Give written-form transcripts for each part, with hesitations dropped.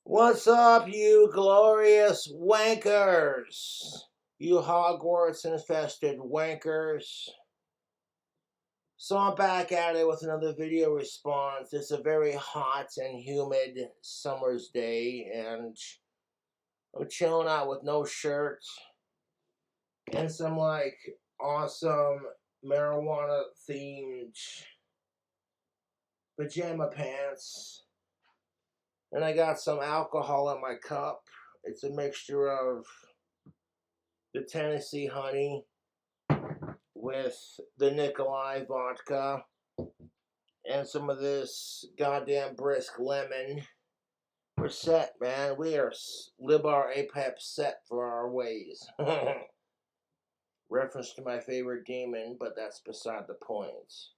What's up, you glorious wankers? You Hogwarts-infested wankers. So I'm back at it with another video response. It's a very hot and humid summer's day, and I'm chilling out with no shirt and some, awesome marijuana-themed pajama pants. And I got some alcohol in my cup. It's a mixture of the Tennessee honey with the Nikolai vodka and some of this goddamn brisk lemon. We're set, man. We are Libar Apep set for our ways. Reference to my favorite demon, but that's beside the point.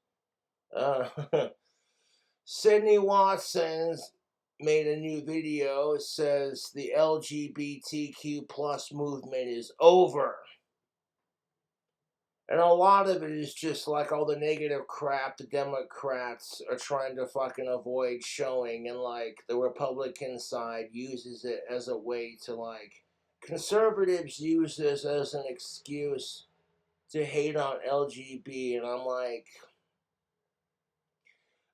Sydney Watson's made a new video. It says the LGBTQ plus movement is over. And a lot of it is just like all the negative crap the Democrats are trying to fucking avoid showing, and like the Republican side uses it as a way to, like, conservatives use this as an excuse to hate on LGB, and I'm like,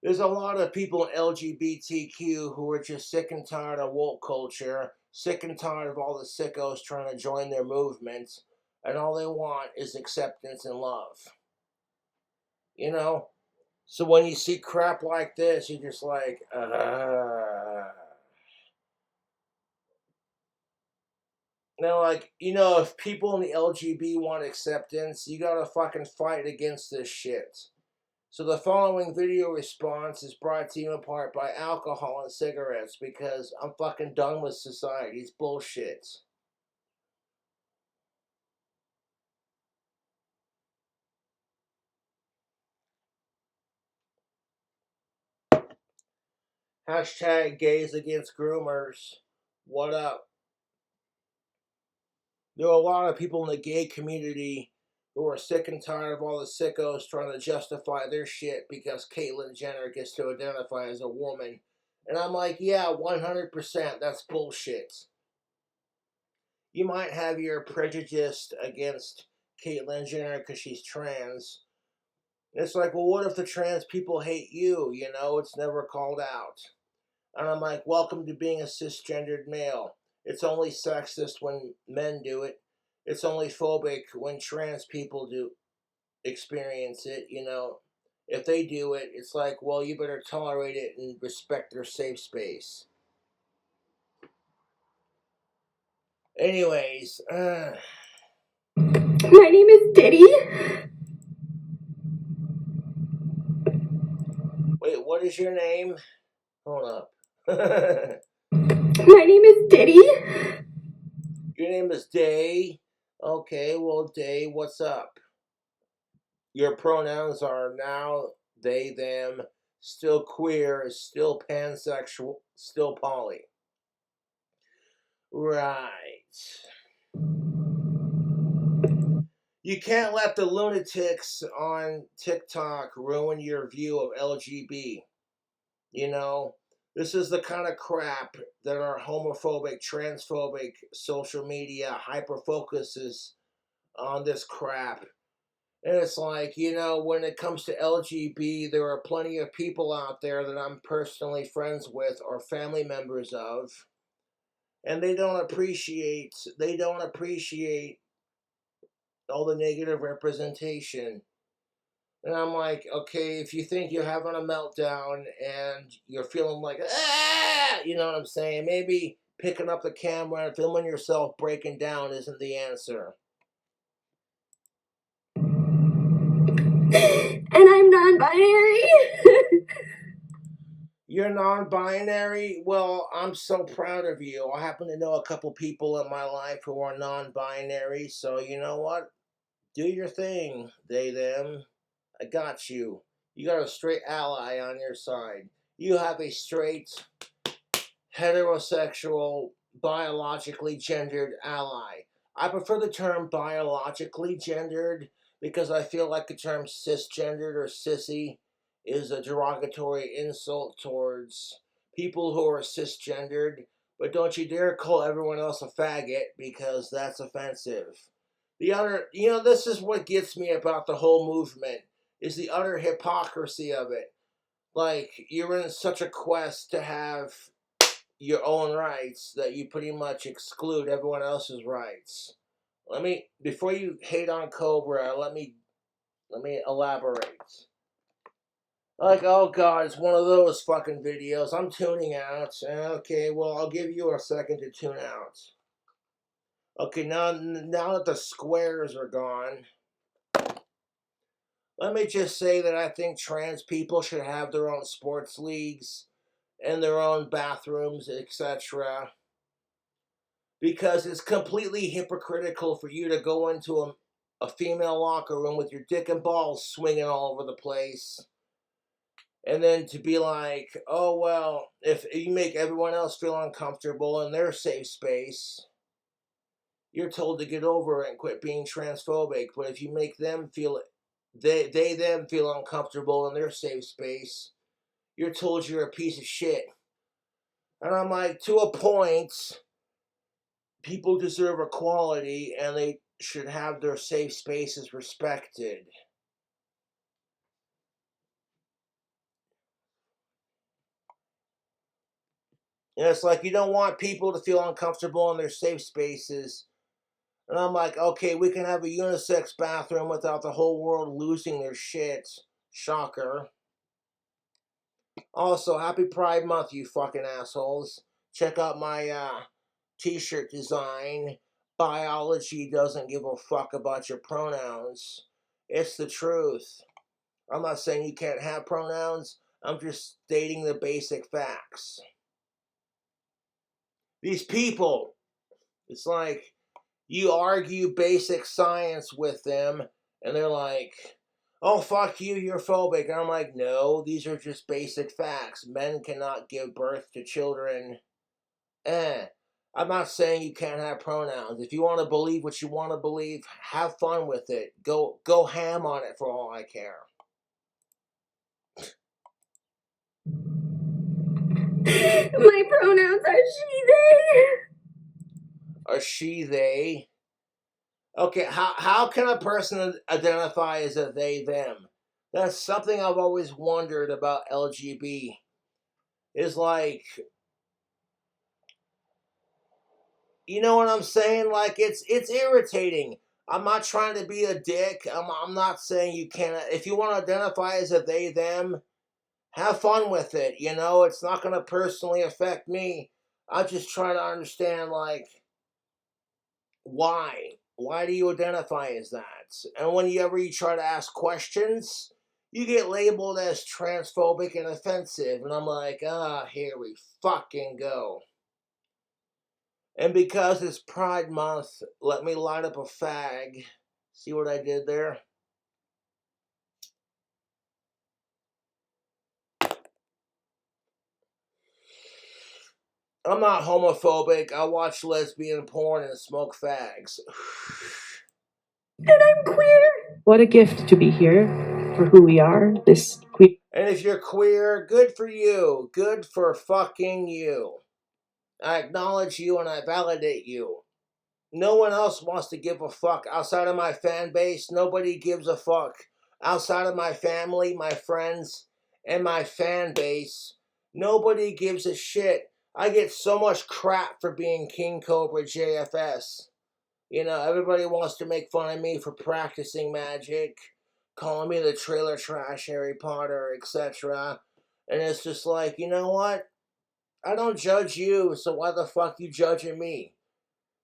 there's a lot of people in LGBTQ who are just sick and tired of woke culture, sick and tired of all the sickos trying to join their movement, and all they want is acceptance and love. You know? So when you see crap like this, you're just like, Now, if people in the LGB want acceptance, you gotta fucking fight against this shit. So the following video response is brought to you in part by alcohol and cigarettes, because I'm fucking done with society's bullshit. Hashtag gays against groomers. What up? There are a lot of people in the gay community who are sick and tired of all the sickos trying to justify their shit because Caitlyn Jenner gets to identify as a woman. And I'm like, yeah, 100%, that's bullshit. You might have your prejudice against Caitlyn Jenner because she's trans. It's like, well, what if the trans people hate you? You know, it's never called out. And I'm like, welcome to being a cisgendered male. It's only sexist when men do it. It's only phobic when trans people do experience it, you know. If they do it, it's like, well, you better tolerate it and respect their safe space. Anyways, My name is Diddy. Wait, what is your name? Hold up. My name is Diddy. Your name is Day? Okay, well, Day, what's up? Your pronouns are now, they, them, still queer, still pansexual, still poly. Right. You can't let the lunatics on TikTok ruin your view of LGB. You know, this is the kind of crap that our homophobic, transphobic social media hyper-focuses on this crap. And it's like, when it comes to LGB, there are plenty of people out there that I'm personally friends with or family members of, and they don't appreciate all the negative representation. And I'm like, okay, if you think you're having a meltdown and you're feeling like, you know what I'm saying? Maybe picking up the camera and filming yourself breaking down isn't the answer. And I'm non-binary. You're non-binary? Well, I'm so proud of you. I happen to know a couple people in my life who are non-binary, so you know what? Do your thing, they, them. I got you. You got a straight ally on your side. You have a straight, heterosexual, biologically gendered ally. I prefer the term biologically gendered because I feel like the term cisgendered or sissy is a derogatory insult towards people who are cisgendered, but don't you dare call everyone else a faggot, because that's offensive. The other, this is what gets me about the whole movement, is the utter hypocrisy of it. Like, you're in such a quest to have your own rights that you pretty much exclude everyone else's rights. Before you hate on Cobra, let me elaborate. Like, oh god, it's one of those fucking videos. I'm tuning out. Okay, well, I'll give you a second to tune out. Okay, now that the squares are gone, let me just say that I think trans people should have their own sports leagues and their own bathrooms, etc. Because it's completely hypocritical for you to go into a female locker room with your dick and balls swinging all over the place, and then to be like, oh, well, if you make everyone else feel uncomfortable in their safe space, you're told to get over it and quit being transphobic. But if you make them feel, them feel uncomfortable in their safe space, you're told you're a piece of shit. And I'm like, to a point, people deserve equality and they should have their safe spaces respected. And it's like, you don't want people to feel uncomfortable in their safe spaces. And I'm like, okay, we can have a unisex bathroom without the whole world losing their shit. Shocker. Also, happy Pride Month, you fucking assholes. Check out my t-shirt design. Biology doesn't give a fuck about your pronouns. It's the truth. I'm not saying you can't have pronouns. I'm just stating the basic facts. These people, it's like, you argue basic science with them, and they're like, oh, fuck you, you're phobic. And I'm like, no, these are just basic facts. Men cannot give birth to children. I'm not saying you can't have pronouns. If you want to believe what you want to believe, have fun with it. Go ham on it for all I care. My pronouns are she, they. Are she, they? Okay, how can a person identify as a they, them? That's something I've always wondered about LGB. Is like, you know what I'm saying? Like, it's irritating. I'm not trying to be a dick. I'm not saying you can't. If you want to identify as a they, them, have fun with it. It's not going to personally affect me. I'm just trying to understand, like, why? Why do you identify as that? And whenever you try to ask questions, you get labeled as transphobic and offensive. And I'm like, here we fucking go. And because it's Pride Month, let me light up a fag. See what I did there? I'm not homophobic. I watch lesbian porn and smoke fags. And I'm queer. What a gift to be here for who we are, this queer. And if you're queer, good for you. Good for fucking you. I acknowledge you and I validate you. No one else wants to give a fuck. Outside of my fan base, nobody gives a fuck. Outside of my family, my friends, and my fan base, nobody gives a shit. I get so much crap for being King Cobra JFS. Everybody wants to make fun of me for practicing magic, calling me the trailer trash Harry Potter, etc. And it's just like, you know what? I don't judge you, so why the fuck you judging me?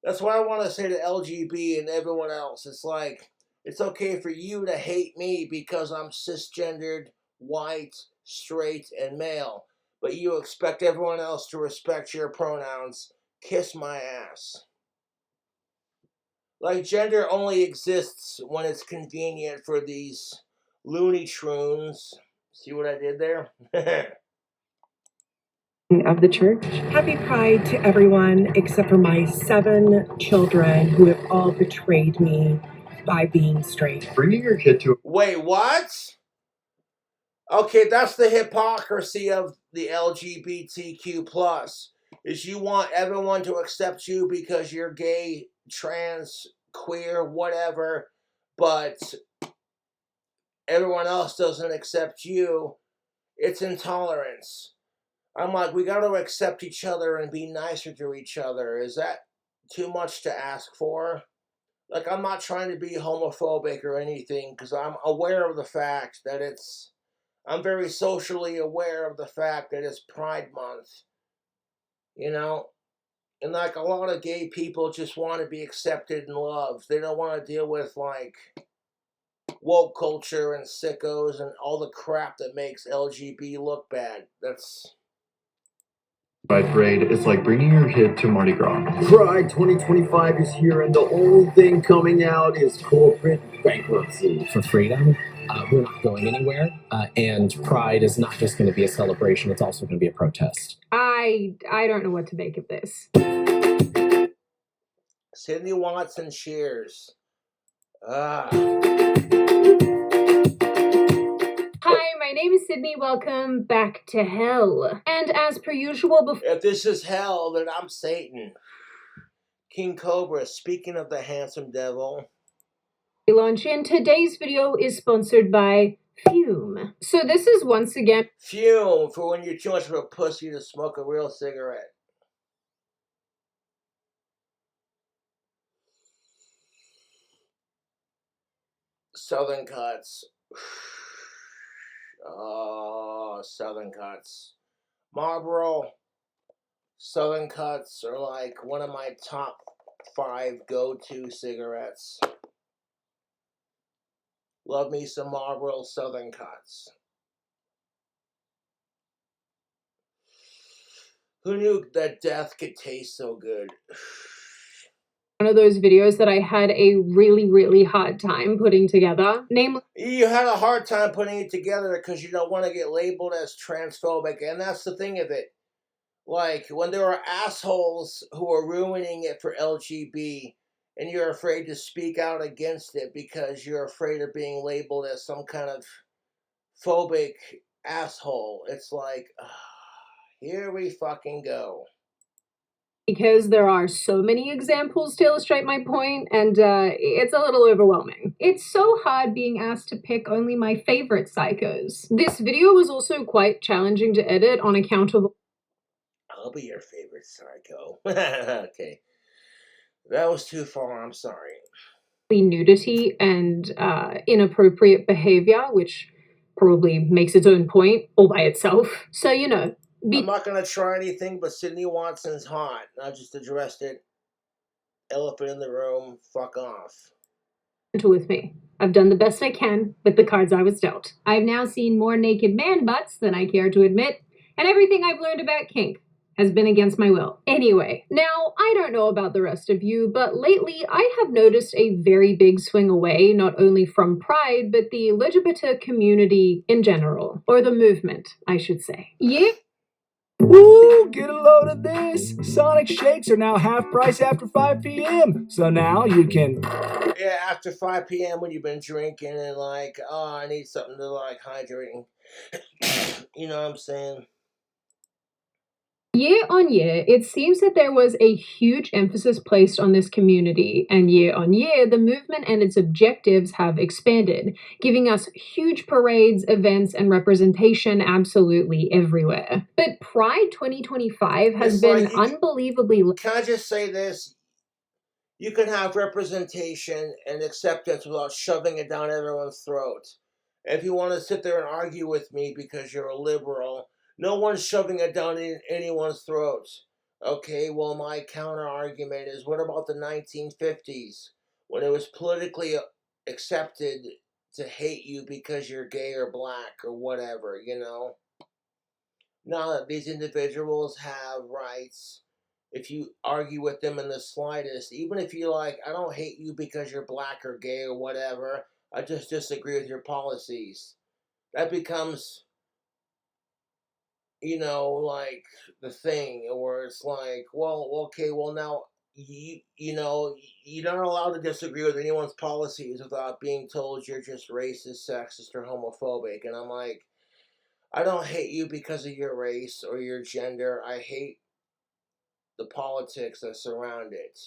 That's what I want to say to LGB and everyone else. It's like, it's okay for you to hate me because I'm cisgendered, white, straight, and male. But you expect everyone else to respect your pronouns. Kiss my ass. Like, gender only exists when it's convenient for these Looney Tunes. See what I did there? Of the church. Happy Pride to everyone except for my 7 children who have all betrayed me by being straight. Bringing your kid to... Wait, what? Okay, that's the hypocrisy of the LGBTQ+. is you want everyone to accept you because you're gay, trans, queer, whatever, but everyone else doesn't accept you. It's intolerance. I'm like, we got to accept each other and be nicer to each other. Is that too much to ask for? Like, I'm not trying to be homophobic or anything, because I'm aware of the fact that I'm very socially aware of the fact that it's Pride Month, you know? And like, a lot of gay people just want to be accepted and loved. They don't want to deal with, like, woke culture and sickos and all the crap that makes LGBT look bad. That's... Pride Parade is like bringing your kid to Mardi Gras. Pride 2025 is here, and the only thing coming out is corporate bankruptcy. For freedom, we're not going anywhere, and Pride is not just going to be a celebration, it's also going to be a protest. I don't know what to make of this. Sydney Watson cheers. Hi, my name is Sydney. Welcome back to hell. And as per usual, If this is hell, then I'm Satan. King Cobra, speaking of the handsome devil. we launch in, today's video is sponsored by Fume. So this is once again Fume, for when you're too much of a pussy to smoke a real cigarette. Southern Cuts. Oh, Southern Cuts. Marlboro Southern Cuts are like one of my top 5 go-to cigarettes. Love me some Marlboro Southern Cuts. Who knew that death could taste so good? one of those videos that I had a really hard time putting together. Namely, You had a hard time putting it together because you don't want to get labeled as transphobic, and that's the thing of it. Like, when there are assholes who are ruining it for LGBT, and you're afraid to speak out against it because you're afraid of being labeled as some kind of phobic asshole, it's like, here we fucking go. because there are so many examples to illustrate my point, and it's a little overwhelming. It's so hard being asked to pick only my favorite psychos. This video was also quite challenging to edit on account of... I'll be your favorite psycho. Okay. That was too far, I'm sorry. nudity and inappropriate behavior, which probably makes its own point all by itself. So, you know... I'm not going to try anything, but Sydney Watson's hot. I just addressed it. Elephant in the room, fuck off. with me. I've done the best I can with the cards I was dealt. I've now seen more naked man butts than I care to admit, and everything I've learned about kink has been against my will. Anyway, now, I don't know about the rest of you, but lately I have noticed a very big swing away, not only from Pride, but the LGBT community in general. Or the movement, I should say. Yeah. Woo! Get a load of this! Sonic Shakes are now half price after 5 p.m. So now you can... Yeah, after 5 p.m. when you've been drinking and like, oh, I need something to like hydrate. You know what I'm saying? Year on year, it seems that there was a huge emphasis placed on this community, and year on year, the movement and its objectives have expanded, giving us huge parades, events, and representation absolutely everywhere. But Pride 2025 has been unbelievably... Can I just say this? You can have representation and acceptance without shoving it down everyone's throat. If you want to sit there and argue with me because you're a liberal, no one's shoving it down in anyone's throats. Okay, well, my counter argument is, what about the 1950s when it was politically accepted to hate you because you're gay or black or whatever, you know? Now that these individuals have rights, if you argue with them in the slightest, even if you're like, I don't hate you because you're black or gay or whatever, I just disagree with your policies, that becomes, you know, like the thing where it's like, well, okay, well now, you know, you're not allowed to disagree with anyone's policies without being told you're just racist, sexist, or homophobic. And I'm like, I don't hate you because of your race or your gender. I hate the politics that surround it.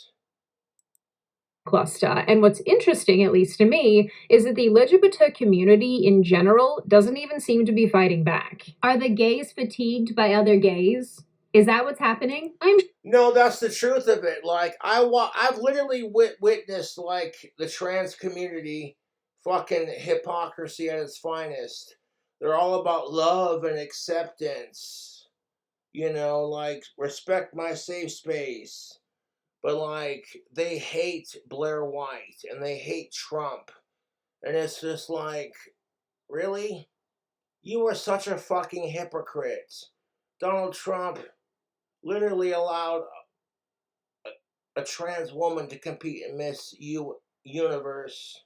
Cluster. And what's interesting, at least to me, is that the LGBT community in general doesn't even seem to be fighting back. Are the gays fatigued by other gays? Is that what's happening? No, that's the truth of it. Like, I've literally witnessed, like, the trans community fucking hypocrisy at its finest. They're all about love and acceptance. You know, like, respect my safe space. But, like, they hate Blair White and they hate Trump. And it's just like, really? You are such a fucking hypocrite. Donald Trump literally allowed a trans woman to compete in Miss Universe.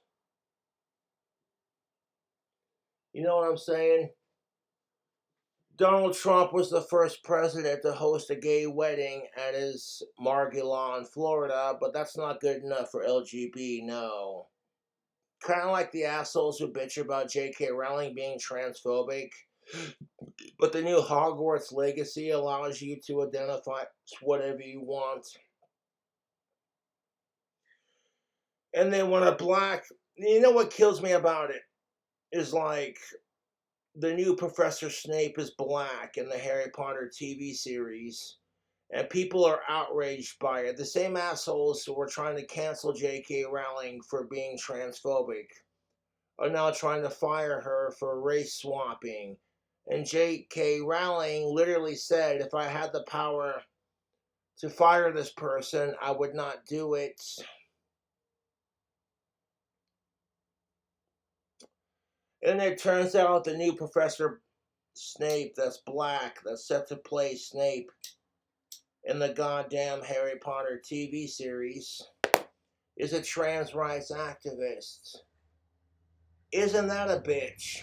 You know what I'm saying? Donald Trump was the first president to host a gay wedding at his Mar-a-Lago in Florida, but that's not good enough for LGBT, no. Kind of like the assholes who bitch about J.K. Rowling being transphobic, but the new Hogwarts Legacy allows you to identify whatever you want. And then when a black... You know what kills me about it? Is like... The new Professor Snape is black in the Harry Potter TV series, and people are outraged by it. The same assholes who were trying to cancel J.K. Rowling for being transphobic are now trying to fire her for race swapping. And J.K. Rowling literally said, if I had the power to fire this person, I would not do it. And it turns out the new Professor Snape that's black, that's set to play Snape in the goddamn Harry Potter TV series, is a trans rights activist. Isn't that a bitch?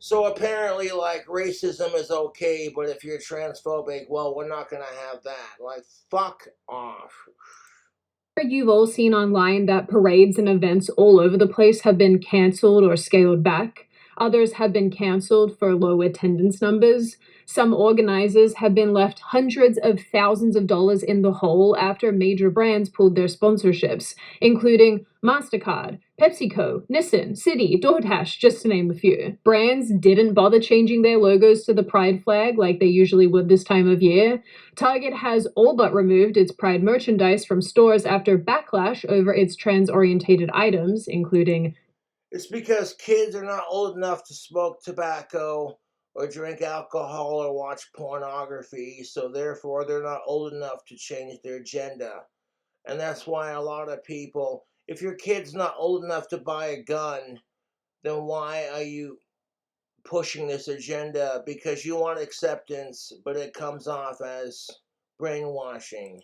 So apparently, like, racism is okay, but if you're transphobic, well, we're not gonna have that. Like, fuck off. You've all seen online that parades and events all over the place have been cancelled or scaled back. Others have been cancelled for low attendance numbers. Some organizers have been left hundreds of thousands of dollars in the hole after major brands pulled their sponsorships, including MasterCard, PepsiCo, Nissan, Citi, DoorDash, just to name a few. Brands didn't bother changing their logos to the pride flag like they usually would this time of year. Target has all but removed its pride merchandise from stores after backlash over its trans-orientated items, including... It's because kids are not old enough to smoke tobacco or drink alcohol or watch pornography, so therefore they're not old enough to change their gender. And that's why a lot of people, if your kid's not old enough to buy a gun, then why are you pushing this agenda? Because you want acceptance, but it comes off as brainwashing.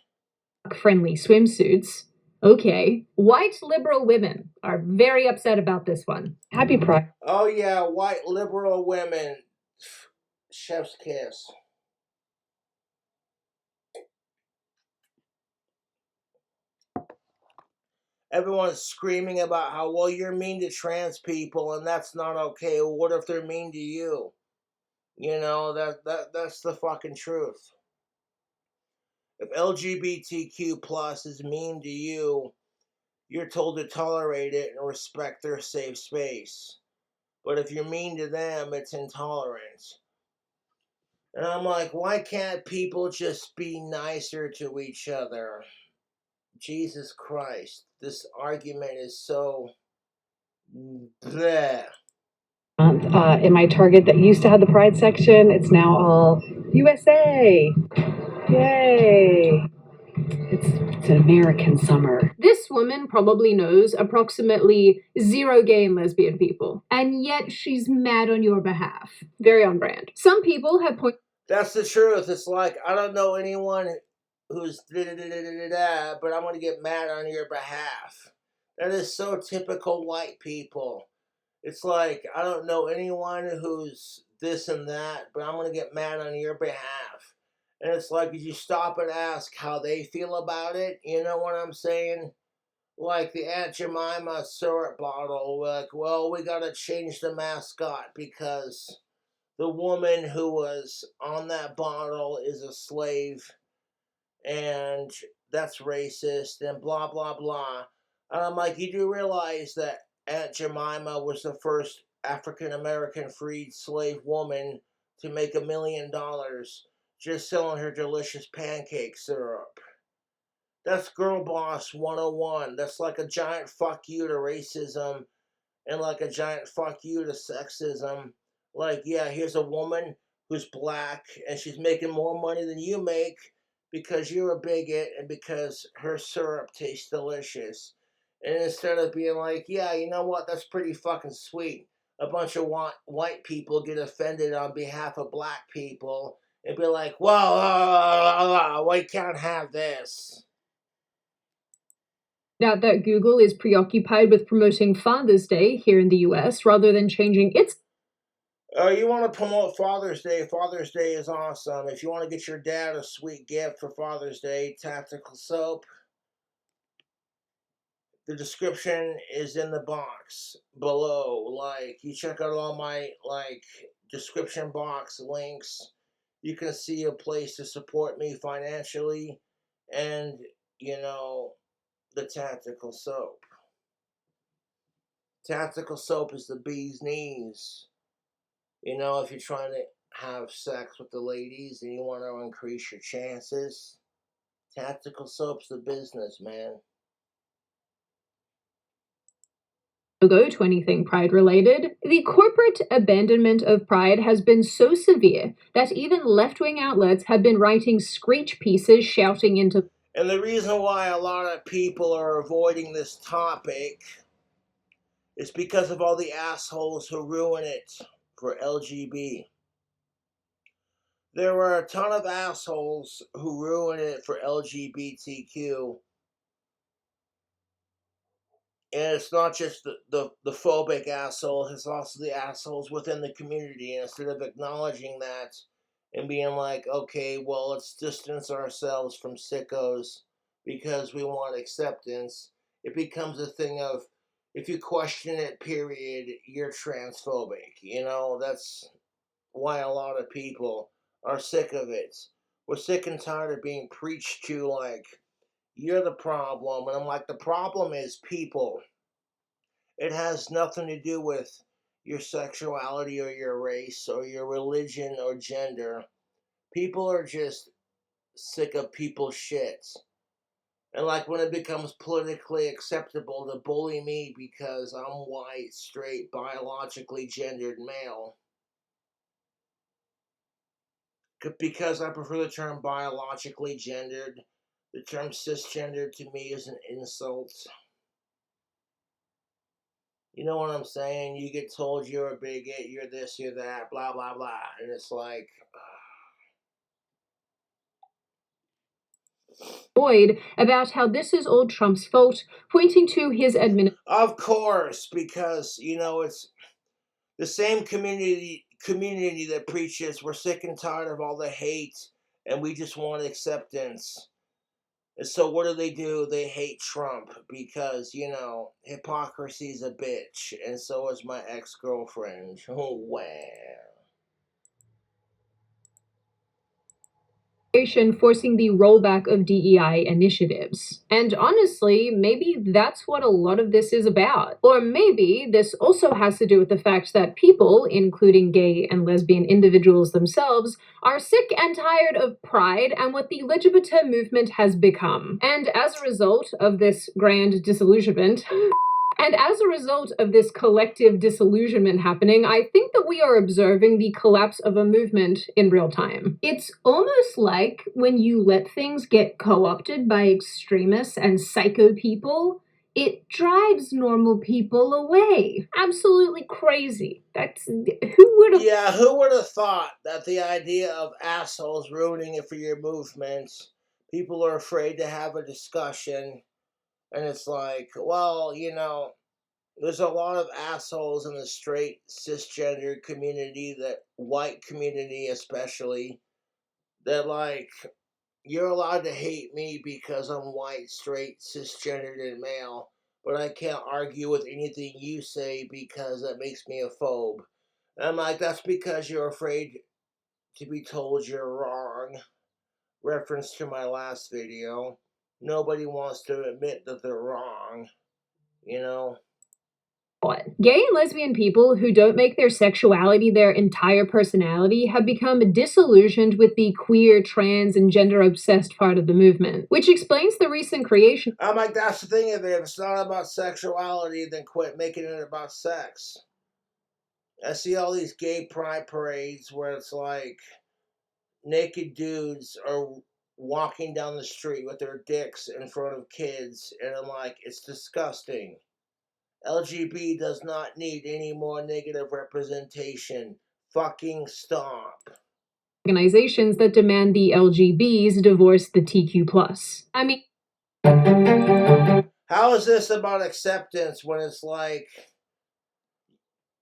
Friendly swimsuits. Okay, white liberal women are very upset about this one. Happy Pride. Oh yeah, white liberal women. Chef's kiss. Everyone's screaming about how, well, you're mean to trans people and that's not okay. Well, what if they're mean to you? You know, that's the fucking truth. If LGBTQ plus is mean to you, you're told to tolerate it and respect their safe space. But if you're mean to them, it's intolerant. And I'm like, why can't people just be nicer to each other? Jesus Christ, this argument is so bleh. In my Target that used to have the Pride section, it's now all USA. Yay. It's an American summer. This woman probably knows approximately 0 gay and lesbian people, and yet she's mad on your behalf. Very on brand. Some people have pointed... That's the truth. It's like, I don't know anyone who's da-da-da-da-da-da, but I'm going to get mad on your behalf. That is so typical white people. It's like, I don't know anyone who's this and that, but I'm going to get mad on your behalf. And it's like, did you stop and ask how they feel about it? You know what I'm saying? Like the Aunt Jemima syrup bottle. Like, well, we got to change the mascot because the woman who was on that bottle is a slave, and that's racist, and blah, blah, blah. And I'm like, you do realize that Aunt Jemima was the first African-American freed slave woman to make $1 million just selling her delicious pancake syrup. That's Girl Boss 101. That's like a giant fuck you to racism and like a giant fuck you to sexism. Like, yeah, here's a woman who's black and she's making more money than you make because you're a bigot and because her syrup tastes delicious. And instead of being like, yeah, you know what, that's pretty fucking sweet, a bunch of white people get offended on behalf of black people and be like, well, we can't have this. Now that Google is preoccupied with promoting Father's Day here in the US rather than changing its. You want to promote Father's Day? Father's Day is awesome. If you want to get your dad a sweet gift for Father's Day, tactical soap. The description is in the box below. Like, you check out all my, like, description box links. You can see a place to support me financially and, you know, the tactical soap. Tactical soap is the bee's knees. You know, if you're trying to have sex with the ladies and you want to increase your chances, tactical soap's the business, man. Logo to anything Pride related, the corporate abandonment of Pride has been so severe that even left-wing outlets have been writing screech pieces shouting into. And the reason why a lot of people are avoiding this topic is because of all the assholes who ruin it for LGB. There were a ton of assholes who ruin it for LGBTQ. And it's not just the phobic assholes, it's also the assholes within the community. And instead of acknowledging that and being like, okay, well, let's distance ourselves from sickos because we want acceptance, it becomes a thing of, if you question it, period, you're transphobic. You know, that's why a lot of people are sick of it. We're sick and tired of being preached to like, you're the problem. And I'm like, the problem is people. It has nothing to do with your sexuality or your race or your religion or gender. People are just sick of people's shit. And like when it becomes politically acceptable to bully me because I'm white, straight, biologically gendered male. Because I prefer the term biologically gendered. The term cisgendered to me is an insult. You know what I'm saying? You get told you're a bigot, you're this, you're that, blah, blah, blah. And it's like, about how this is all Trump's fault, pointing to his of course, because, you know, it's the same community that preaches we're sick and tired of all the hate and we just want acceptance. And so what do? They hate Trump because, you know, hypocrisy's a bitch. And so is my ex-girlfriend. Oh, wow. forcing the rollback of DEI initiatives. And honestly, maybe that's what a lot of this is about. Or maybe this also has to do with the fact that people, including gay and lesbian individuals themselves, are sick and tired of Pride and what the LGBT movement has become. And as a result of this grand disillusionment, and as a result of this collective disillusionment happening, I think that we are observing the collapse of a movement in real time. It's almost like when you let things get co-opted by extremists and psycho people, it drives normal people away. Absolutely crazy. Who would have... Yeah, who would have thought that the idea of assholes ruining it for your movement, people are afraid to have a discussion. And it's like, well, you know, there's a lot of assholes in the straight cisgender community, that white community especially, that like, you're allowed to hate me because I'm white, straight, cisgendered, and male, but I can't argue with anything you say because that makes me a phobe. And I'm like, that's because you're afraid to be told you're wrong. Reference to my last video. Nobody wants to admit that they're wrong, you know? Gay and lesbian people who don't make their sexuality their entire personality have become disillusioned with the queer, trans, and gender-obsessed part of the movement, which explains the recent creation. I'm like, that's the thing of it. If it's not about sexuality, then quit making it about sex. I see all these gay pride parades where it's like naked dudes are walking down the street with their dicks in front of kids, and I'm like, it's disgusting. LGBT does not need any more negative representation. Fucking stop. Organizations that demand the LGBs divorce the TQ+. I mean, how is this about acceptance when it's like,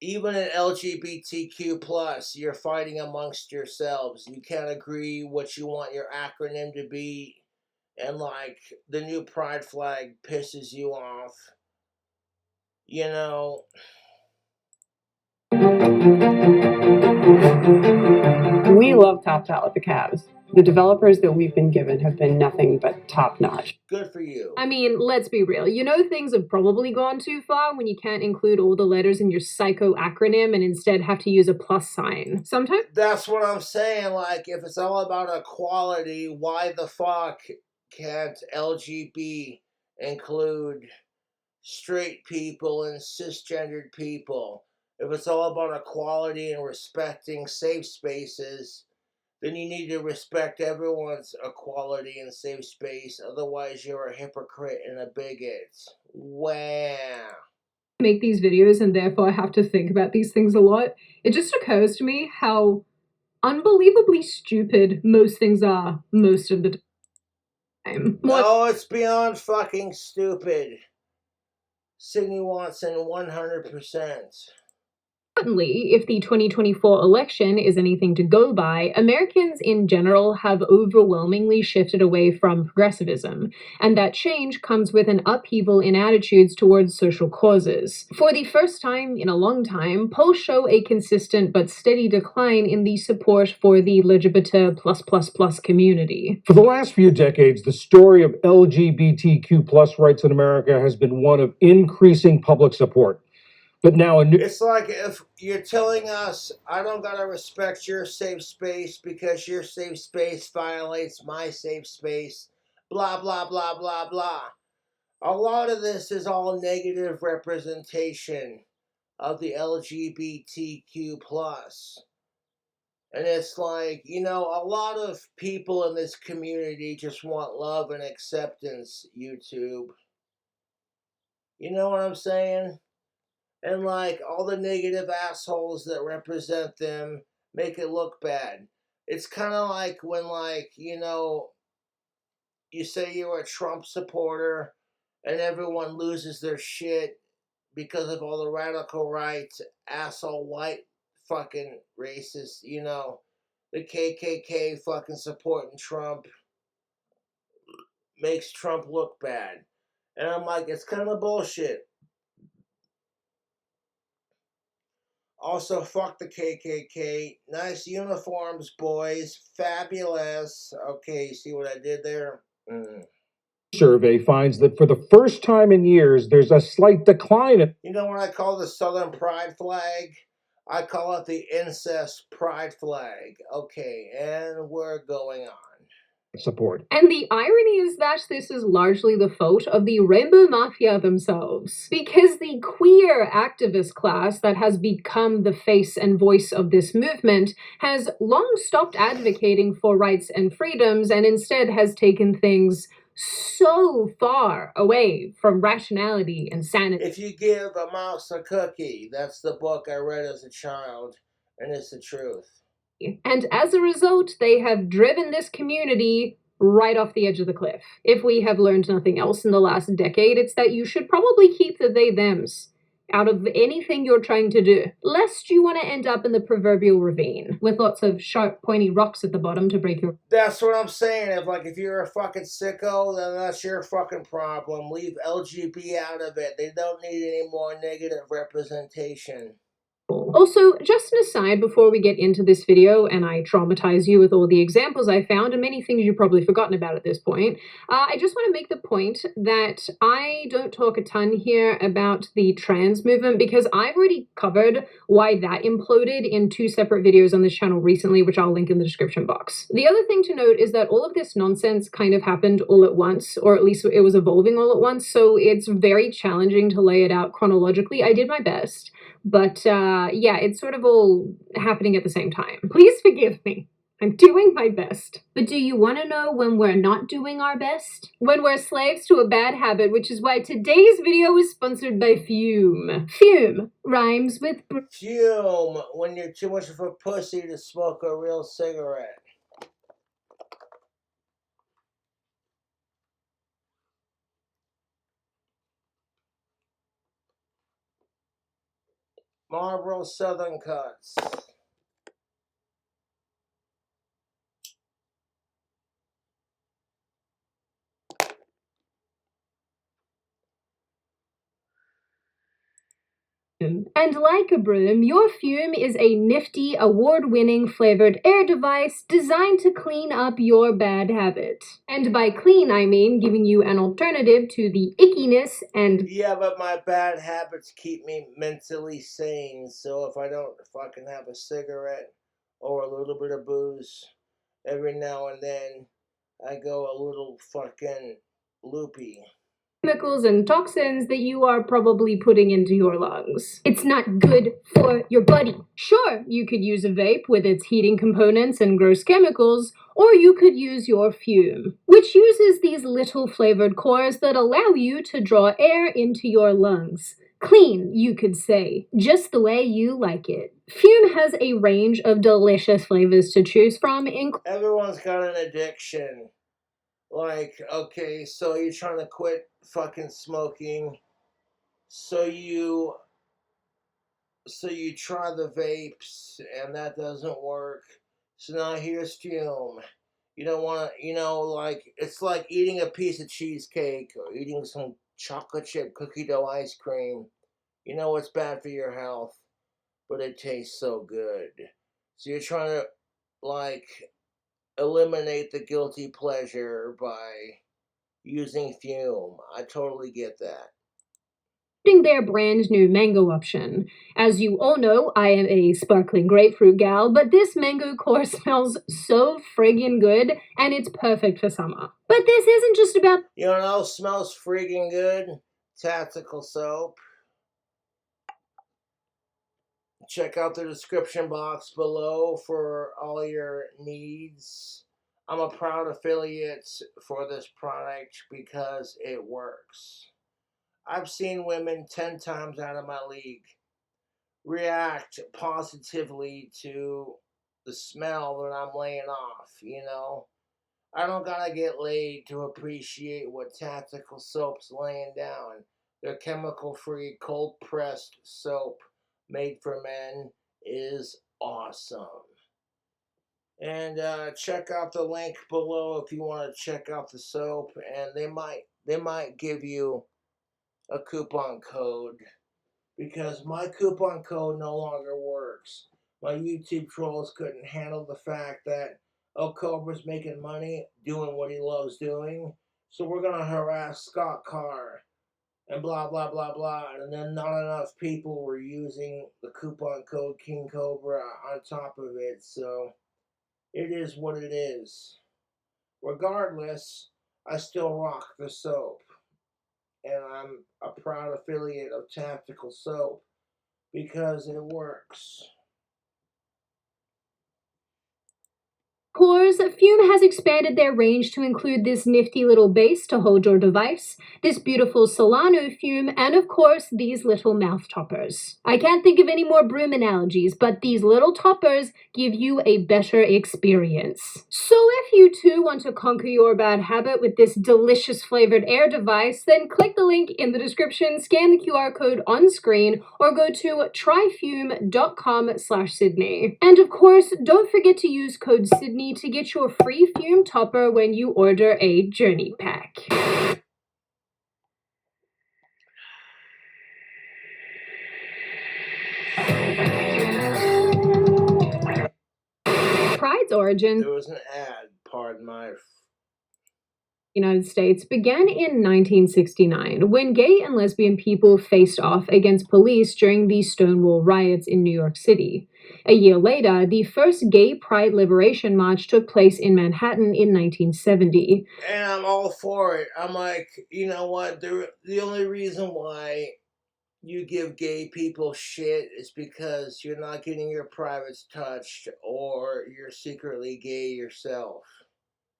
even in LGBTQ+, you're fighting amongst yourselves. You can't agree what you want your acronym to be, and like, the new pride flag pisses you off. You know, We love Top Talent, the Cavs. The developers that we've been given have been nothing but top-notch. good for you. I mean, let's be real. You know things have probably gone too far when you can't include all the letters in your psycho acronym and instead have to use a plus sign. Sometimes That's what I'm saying. Like, if it's all about equality, why the fuck can't LGB include straight people and cisgendered people? If it's all about equality and respecting safe spaces, then you need to respect everyone's equality and safe space. Otherwise, you're a hypocrite and a bigot. Wow. make these videos and therefore I have to think about these things a lot. It just occurs to me how unbelievably stupid most things are most of the time. No, it's beyond fucking stupid. Sydney Watson 100%. Importantly, if the 2024 election is anything to go by, Americans in general have overwhelmingly shifted away from progressivism, and that change comes with an upheaval in attitudes towards social causes. For the first time in a long time, polls show a consistent but steady decline in the support for the LGBT++ community. For the last few decades, the story of LGBTQ+ rights in America has been one of increasing public support. But now it's like if you're telling us, I don't gotta respect your safe space because your safe space violates my safe space, blah, blah, blah, blah, blah. A lot of this is all negative representation of the LGBTQ+. And it's like, you know, a lot of people in this community just want love and acceptance, YouTube. You know what I'm saying? And like all the negative assholes that represent them make it look bad. It's kind of like when, like, you know, you say you're a Trump supporter and everyone loses their shit because of all the radical right, asshole white fucking racists, you know, the KKK fucking supporting Trump makes Trump look bad. And I'm like, it's kind of bullshit. Also, fuck the KKK. Nice uniforms, boys. Fabulous. Okay, see what I did there? survey finds that for the first time in years, there's a slight decline in... You know what I call the Southern Pride flag? I call it the incest pride flag. Okay, and we're going on. Support. And the irony is that this is largely the fault of the Rainbow Mafia themselves, because the queer activist class that has become the face and voice of this movement has long stopped advocating for rights and freedoms and instead has taken things so far away from rationality and sanity. If you give a mouse a cookie, that's the book I read as a child, and it's the truth. And as a result, they have driven this community right off the edge of the cliff. If we have learned nothing else in the last decade, it's that you should probably keep the they-thems out of anything you're trying to do, lest you want to end up in the proverbial ravine with lots of sharp, pointy rocks at the bottom to break your... That's what I'm saying. If you're a fucking sicko, then that's your fucking problem. Leave LGB out of it. They don't need any more negative representation. Also, just an aside before we get into this video and I traumatize you with all the examples I found and many things you've probably forgotten about at this point, I just want to make the point that I don't talk a ton here about the trans movement because I've already covered why that imploded in 2 separate videos on this channel recently, which I'll link in the description box. The other thing to note is that all of this nonsense kind of happened all at once, or at least it was evolving all at once, so it's very challenging to lay it out chronologically. I did my best. But yeah, it's sort of all happening at the same time. Please forgive me. I'm doing my best. But do you want to know when we're not doing our best? When we're slaves to a bad habit, which is why today's video is sponsored by Fume. Fume rhymes with Fume, when you're too much of a pussy to smoke a real cigarette. Marlboro Southern Cuts. And like a broom, your Fume is a nifty, award-winning flavored air device designed to clean up your bad habit. And by clean, I mean giving you an alternative to the ickiness and... Yeah, but my bad habits keep me mentally sane, so if I don't fucking have a cigarette or a little bit of booze, every now and then I go a little fucking loopy. Chemicals and toxins that you are probably putting into your lungs. It's not good for your body. Sure, you could use a vape with its heating components and gross chemicals, or you could use your Fume, which uses these little flavored cores that allow you to draw air into your lungs. Clean, you could say, just the way you like it. Fume has a range of delicious flavors to choose from. Everyone's got an addiction. Like, okay, so you're trying to quit fucking smoking, so you try the vapes, and that doesn't work, so now here's Fume. You don't want to, like, it's like eating a piece of cheesecake, or eating some chocolate chip cookie dough ice cream. You know it's bad for your health, but it tastes so good. So you're trying to, like, eliminate the guilty pleasure by using Fume. I totally get that. Their brand new mango option. As you all know, I am a sparkling grapefruit gal, but this mango core smells so friggin' good, and it's perfect for summer. But this isn't just about... You know what else smells friggin' good? Tactical soap. Check out the description box below for all your needs. I'm a proud affiliate for this product because it works. I've seen women 10 times out of my league react positively to the smell that I'm laying off, I don't gotta get laid to appreciate what Tactical Soap's laying down. Their chemical-free, cold-pressed soap made for men is awesome. And check out the link below if you want to check out the soap, and they might give you a coupon code, because my coupon code no longer works. My YouTube trolls couldn't handle the fact that Cobra's making money doing what he loves doing, so we're gonna harass Scott Carr and blah blah blah blah, and then not enough people were using the coupon code KingCobra on top of it, so it is what it is. Regardless, I still rock the soap, and I'm a proud affiliate of Tactical Soap because it works. Cores, Fume has expanded their range to include this nifty little base to hold your device, this beautiful Solano Fume, and of course, these little mouth toppers. I can't think of any more broom analogies, but these little toppers give you a better experience. So if you too want to conquer your bad habit with this delicious flavored air device, then click the link in the description, scan the QR code on screen, or go to tryfume.com/Sydney. And of course, don't forget to use code Sydney to get your free Fume topper when you order a journey pack. Pride's origin, There was an ad, pardon my... United States began in 1969 when gay and lesbian people faced off against police during the Stonewall riots in New York City. A year later, the first Gay Pride Liberation March took place in Manhattan in 1970. And I'm all for it. I'm like, you know what? The only reason why you give gay people shit is because you're not getting your privates touched or you're secretly gay yourself.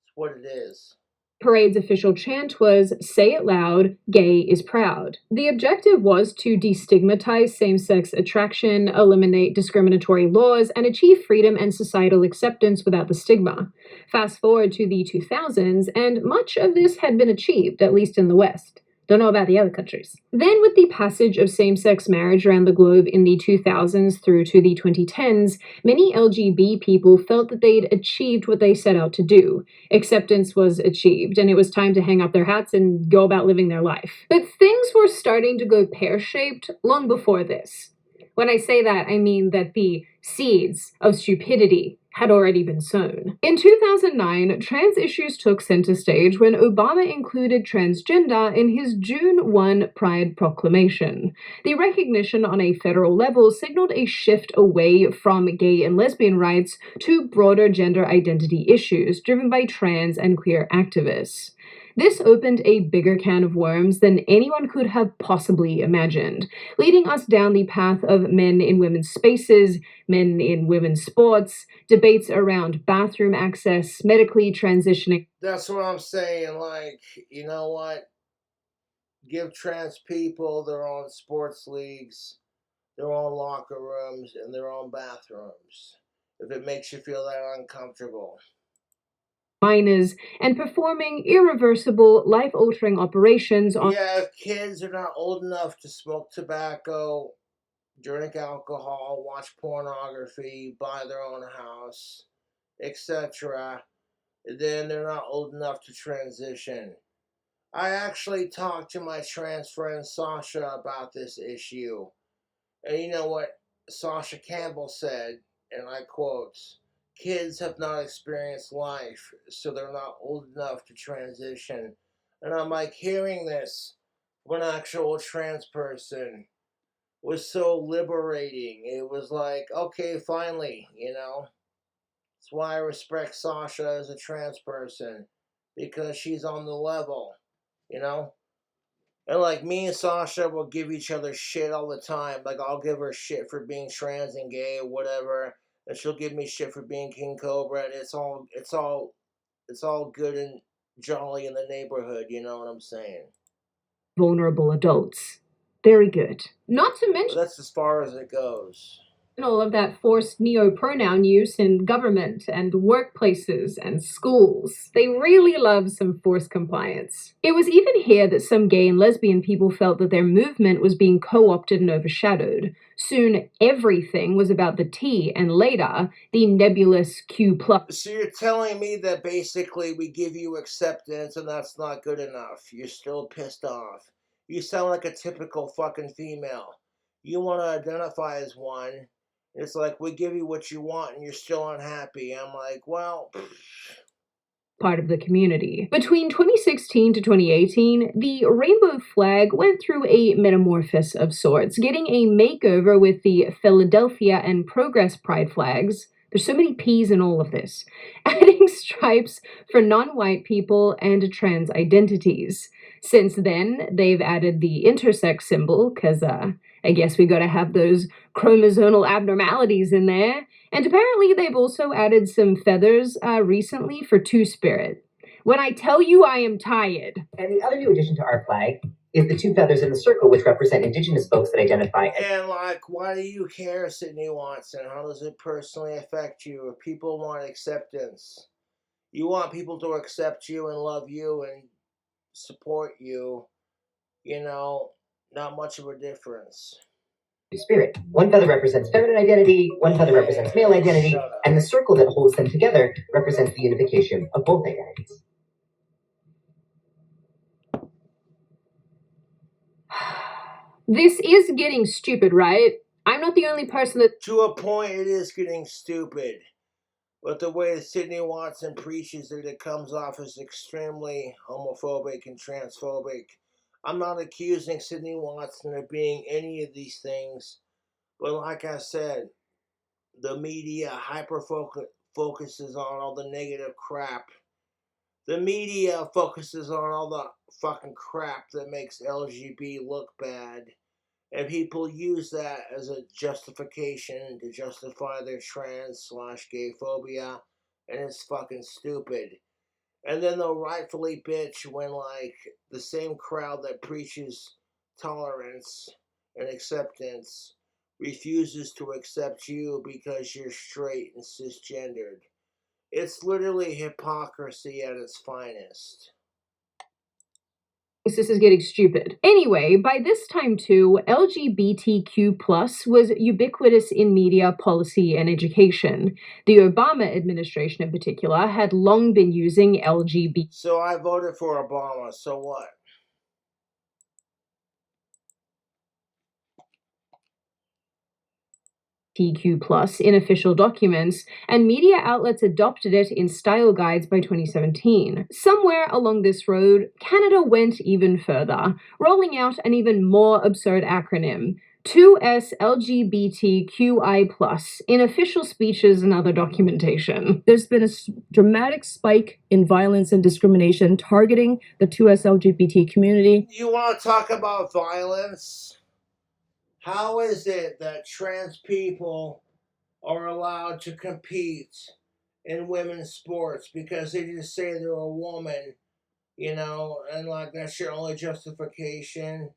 It's what it is. Parade's official chant was, "Say it loud, gay is proud." The objective was to destigmatize same-sex attraction, eliminate discriminatory laws, and achieve freedom and societal acceptance without the stigma. Fast forward to the 2000s, and much of this had been achieved, at least in the West. Don't know about the other countries. Then, with the passage of same-sex marriage around the globe in the 2000s through to the 2010s, many LGB people felt that they'd achieved what they set out to do. Acceptance was achieved, and it was time to hang up their hats and go about living their life. But things were starting to go pear-shaped long before this. When I say that, I mean that the seeds of stupidity had already been sown. In 2009, trans issues took center stage when Obama included transgender in his June 1 Pride proclamation. The recognition on a federal level signaled a shift away from gay and lesbian rights to broader gender identity issues driven by trans and queer activists. This opened a bigger can of worms than anyone could have possibly imagined, leading us down the path of men in women's spaces, men in women's sports, debates around bathroom access, medically transitioning. That's what I'm saying. Like, you know what? Give trans people their own sports leagues, their own locker rooms, and their own bathrooms, if it makes you feel that uncomfortable. Minors and performing irreversible, life-altering operations on... Yeah, if kids are not old enough to smoke tobacco, drink alcohol, watch pornography, buy their own house, etc., then they're not old enough to transition. I actually talked to my trans friend Sasha about this issue. And you know what Sasha Campbell said, and I quote, "Kids have not experienced life, so they're not old enough to transition." And I'm like, hearing this from an actual trans person was so liberating. It was like, okay, finally, you know. That's why I respect Sasha as a trans person, because she's on the level, you know. And like, me and Sasha will give each other shit all the time. Like, I'll give her shit for being trans and gay or whatever, and she'll give me shit for being King Cobra, and it's all good and jolly in the neighborhood, you know what I'm saying? Vulnerable adults. Very good. Not to But mention that's as far as it goes. all of that forced neo-pronoun use in government and workplaces and schools. They really love some forced compliance. It was even here that some gay and lesbian people felt that their movement was being co-opted and overshadowed. Soon, everything was about the T, and later, the nebulous Q+. So you're telling me that basically we give you acceptance and that's not good enough. You're still pissed off. You sound like a typical fucking female. You want to identify as one. It's like, we give you what you want and you're still unhappy. I'm like, well... Part of the community. Between 2016 to 2018, the rainbow flag went through a metamorphosis of sorts, getting a makeover with the Philadelphia and Progress Pride flags. There's so many P's in all of this. Adding stripes for non-white people and trans identities. Since then, they've added the intersex symbol, because I guess we gotta have those chromosomal abnormalities in there. And apparently they've also added some feathers recently for two-spirit. When I tell you I am tired. And the other new addition to our flag is the two feathers in the circle, which represent Indigenous folks that identify as... And like, why do you care, Sydney Watson? How does it personally affect you? If people want acceptance, you want people to accept you and love you and support you, you know, not much of a difference. Spirit. One feather represents feminine identity, one feather represents male identity, and the circle that holds them together represents the unification of both identities. This is getting stupid, right? I'm not the only person that... To a point, it is getting stupid. But the way Sydney Watson preaches it comes off as extremely homophobic and transphobic. I'm not accusing Sydney Watson of being any of these things, but like I said, the media focuses on all the negative crap. The media focuses on all the fucking crap that makes LGBT look bad. And people use that as a justification to justify their trans/gay phobia. And it's fucking stupid. And then they'll rightfully bitch when, like, the same crowd that preaches tolerance and acceptance refuses to accept you because you're straight and cisgendered. It's literally hypocrisy at its finest. This is getting stupid. Anyway, by this time too, LGBTQ+ was ubiquitous in media, policy, and education. The Obama administration in particular had long been using LGBT. So I voted for Obama, so what? LGBTQ+ in official documents, and media outlets adopted it in style guides by 2017. Somewhere along this road, Canada went even further, rolling out an even more absurd acronym, 2S LGBTQI+, in official speeches and other documentation. There's been a dramatic spike in violence and discrimination targeting the 2S LGBT community. You want to talk about violence? How is it that trans people are allowed to compete in women's sports because they just say they're a woman, you know, and like that's your only justification?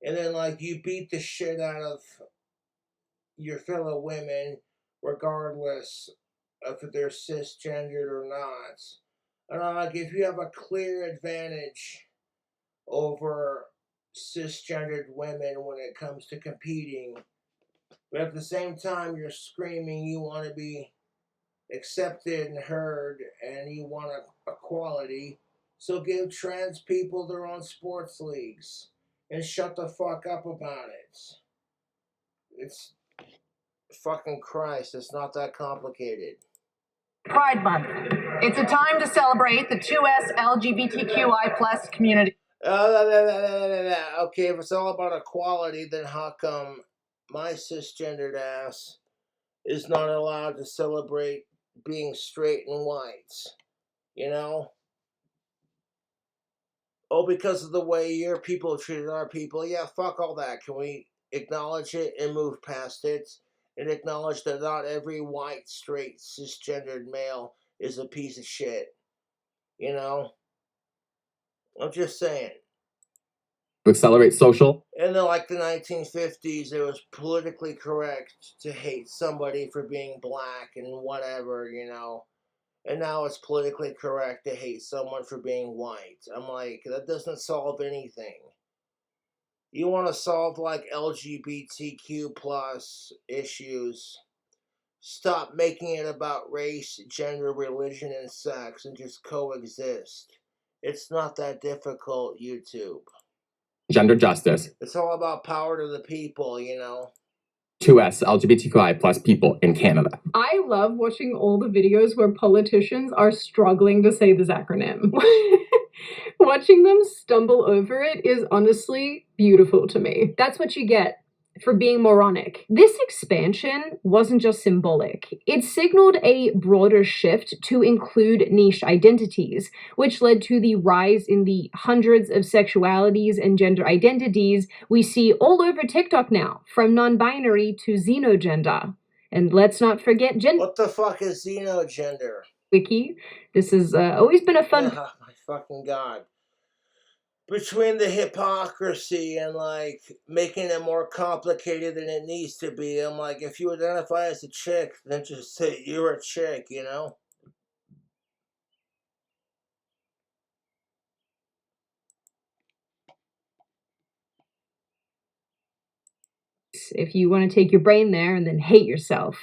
And then like you beat the shit out of your fellow women regardless of if they're cisgendered or not. And like if you have a clear advantage over cisgendered women when it comes to competing, but at the same time you're screaming you want to be accepted and heard and you want equality, so give trans people their own sports leagues and shut the fuck up about it. It's fucking Christ, it's not that complicated. Pride Month. It's a time to celebrate the 2S LGBTQI+ community. Okay, if it's all about equality, then how come my cisgendered ass is not allowed to celebrate being straight and white? You know? Oh, because of the way your people treated our people? Yeah, fuck all that. Can we acknowledge it and move past it? And acknowledge that not every white, straight, cisgendered male is a piece of shit. You know? I'm just saying. To accelerate social. In like the 1950s, it was politically correct to hate somebody for being black and whatever, you know. And now it's politically correct to hate someone for being white. I'm like, that doesn't solve anything. You want to solve like LGBTQ plus issues, stop making it about race, gender, religion, and sex and just coexist. It's not that difficult, YouTube. Gender justice. It's all about power to the people, you know. 2S LGBTQI+ people in Canada. I love watching all the videos where politicians are struggling to say this acronym. Watching them stumble over it is honestly beautiful to me. That's what you get for being moronic. This expansion wasn't just symbolic. It signaled a broader shift to include niche identities, which led to the rise in the hundreds of sexualities and gender identities we see all over TikTok now, from non-binary to xenogender. And let's not forget gender. What the fuck is xenogender? Wiki. This has always been a fun... Oh my fucking god. Between the hypocrisy and like making it more complicated than it needs to be, I'm like, if you identify as a chick, then just say you're a chick, you know? If you want to take your brain there and then hate yourself.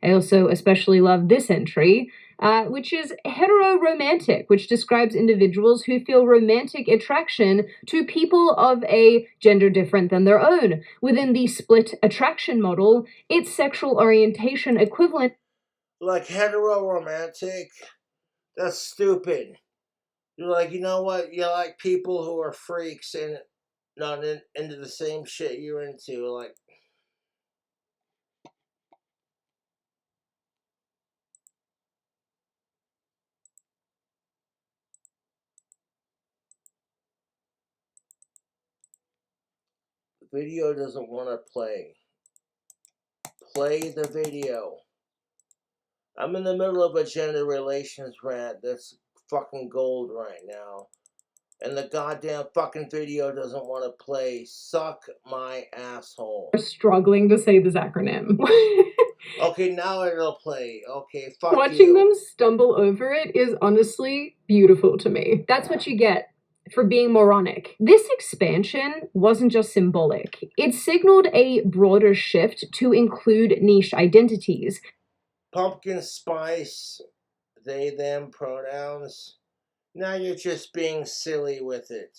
I also especially love this entry, which is heteroromantic, which describes individuals who feel romantic attraction to people of a gender different than their own. Within the split attraction model, its sexual orientation equivalent. Like heteroromantic, that's stupid. You're like, you know what? You like people who are freaks and not into the same shit you're into. Like, the video doesn't want to play. Play the video. I'm in the middle of a gender relations rant that's fucking gold right now. And the goddamn fucking video doesn't want to play. Suck my asshole. We're struggling to say this acronym. Okay, now it'll play. Okay, fuck Watching you. them stumble over it is honestly beautiful to me. That's what you get for being moronic. This expansion wasn't just symbolic. It signaled a broader shift to include niche identities. Pumpkin spice, they, them pronouns. Now you're just being silly with it.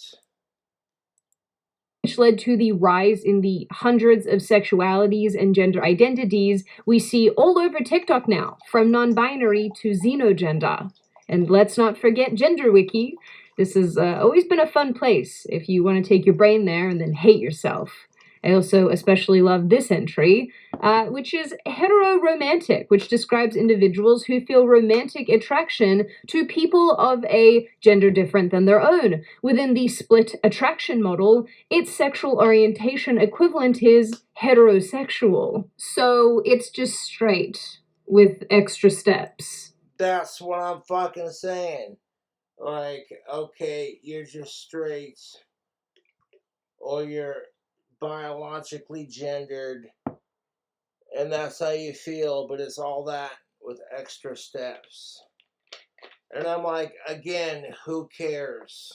Which led to the rise in the hundreds of sexualities and gender identities we see all over TikTok now, from non-binary to xenogender. And let's not forget GenderWiki. This has always been a fun place if you want to take your brain there and then hate yourself. I also especially love this entry, which is heteroromantic, which describes individuals who feel romantic attraction to people of a gender different than their own. Within the split attraction model, its sexual orientation equivalent is heterosexual. So it's just straight with extra steps. That's what I'm fucking saying. Like, okay, you're just straight, or you're biologically gendered, and that's how you feel, but it's all that with extra steps. And I'm like, again, who cares?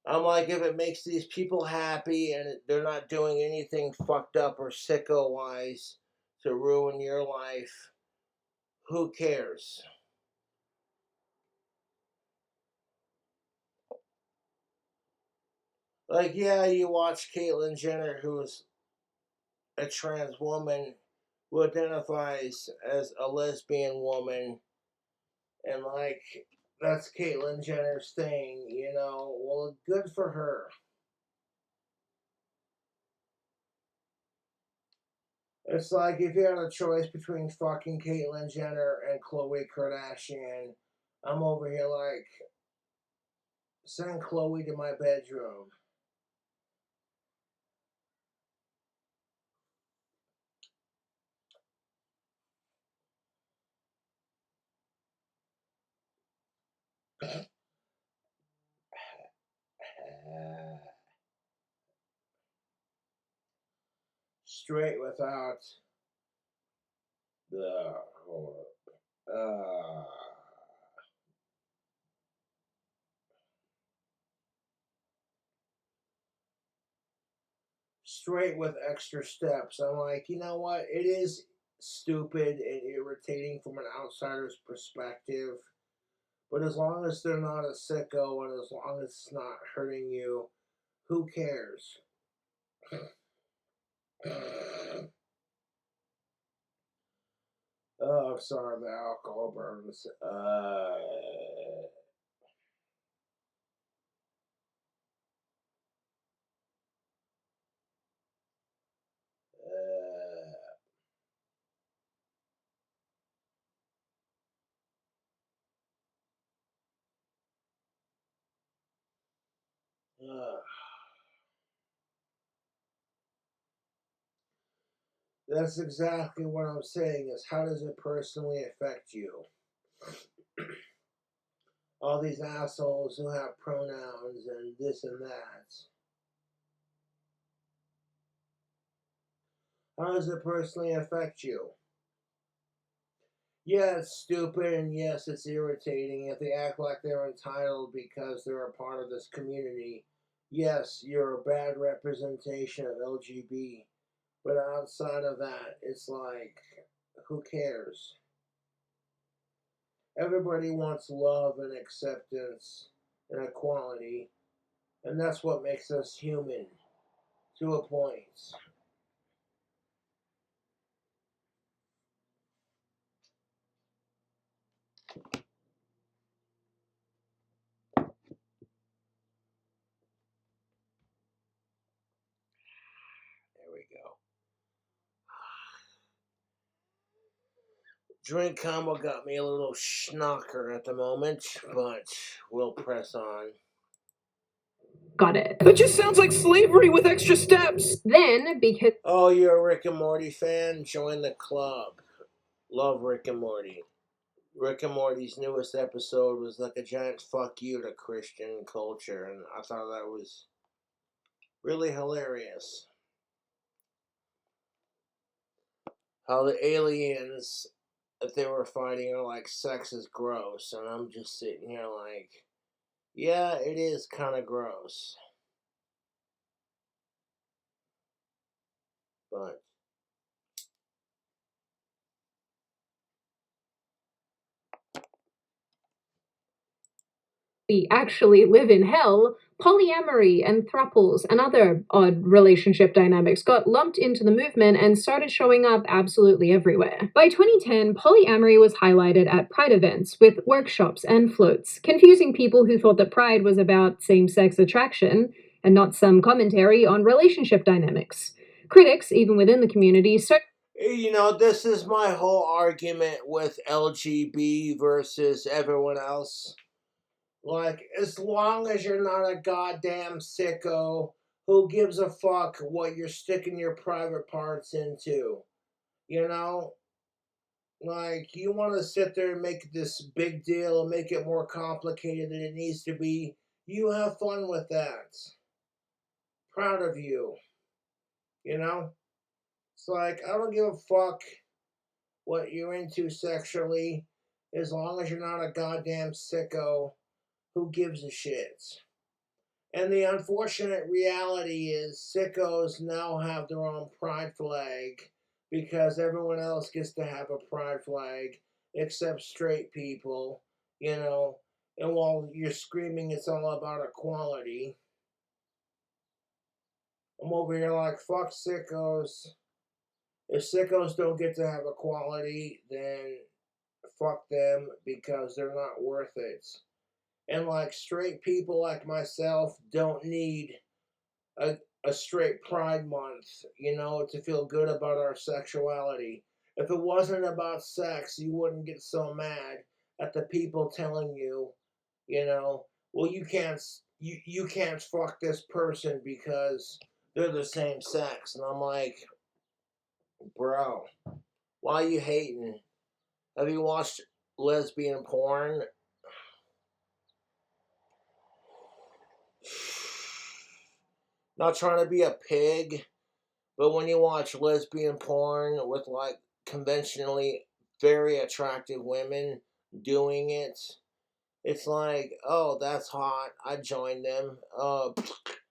I'm like, if it makes these people happy and they're not doing anything fucked up or sicko-wise to ruin your life, who cares? Like, yeah, you watch Caitlyn Jenner, who's a trans woman who identifies as a lesbian woman, and like, that's Caitlyn Jenner's thing, you know. Well, good for her. It's like if you had a choice between fucking Caitlyn Jenner and Khloe Kardashian, I'm over here like, send Khloe to my bedroom. Straight without the straight with extra steps. I'm like, you know what? It is stupid and irritating from an outsider's perspective. But as long as they're not a sicko and as long as it's not hurting you, who cares? Oh, sorry, the alcohol burns. That's exactly what I'm saying, is how does it personally affect you? All these assholes who have pronouns and this and that. How does it personally affect you? Yeah, it's stupid, and yes, it's irritating. If they act like they're entitled because they're a part of this community, yes, you're a bad representation of LGB. But outside of that, it's like, who cares? Everybody wants love and acceptance and equality, and that's what makes us human, to a point. Drink combo got me a little schnocker at the moment, but we'll press on. Got it. That just sounds like slavery with extra steps. Then, because... Oh, you're a Rick and Morty fan? Join the club. Love Rick and Morty. Rick and Morty's newest episode was like a giant fuck you to Christian culture, and I thought that was really hilarious. How the aliens that they were fighting are like, sex is gross, and I'm just sitting here like, yeah, it is kind of gross. But we actually live in hell, polyamory and thruples and other odd relationship dynamics got lumped into the movement and started showing up absolutely everywhere. By 2010, polyamory was highlighted at Pride events with workshops and floats, confusing people who thought that Pride was about same-sex attraction and not some commentary on relationship dynamics. Critics, even within the community, you know, this is my whole argument with LGB versus everyone else. Like, as long as you're not a goddamn sicko, who gives a fuck what you're sticking your private parts into? You know? Like, you want to sit there and make this big deal and make it more complicated than it needs to be. You have fun with that. Proud of you. You know? It's like, I don't give a fuck what you're into sexually, as long as you're not a goddamn sicko. Who gives a shit? And the unfortunate reality is sickos now have their own pride flag because everyone else gets to have a pride flag except straight people, you know. And while you're screaming it's all about equality, I'm over here like, fuck sickos. If sickos don't get to have equality, then fuck them because they're not worth it. And like, straight people like myself don't need a straight Pride Month, you know, to feel good about our sexuality. If it wasn't about sex, you wouldn't get so mad at the people telling you, you know, well, you can't fuck this person because they're the same sex. And I'm like, bro, why are you hating? Have you watched lesbian porn? Not trying to be a pig, but when you watch lesbian porn with like conventionally very attractive women doing it, it's like, oh, that's hot. I joined them. And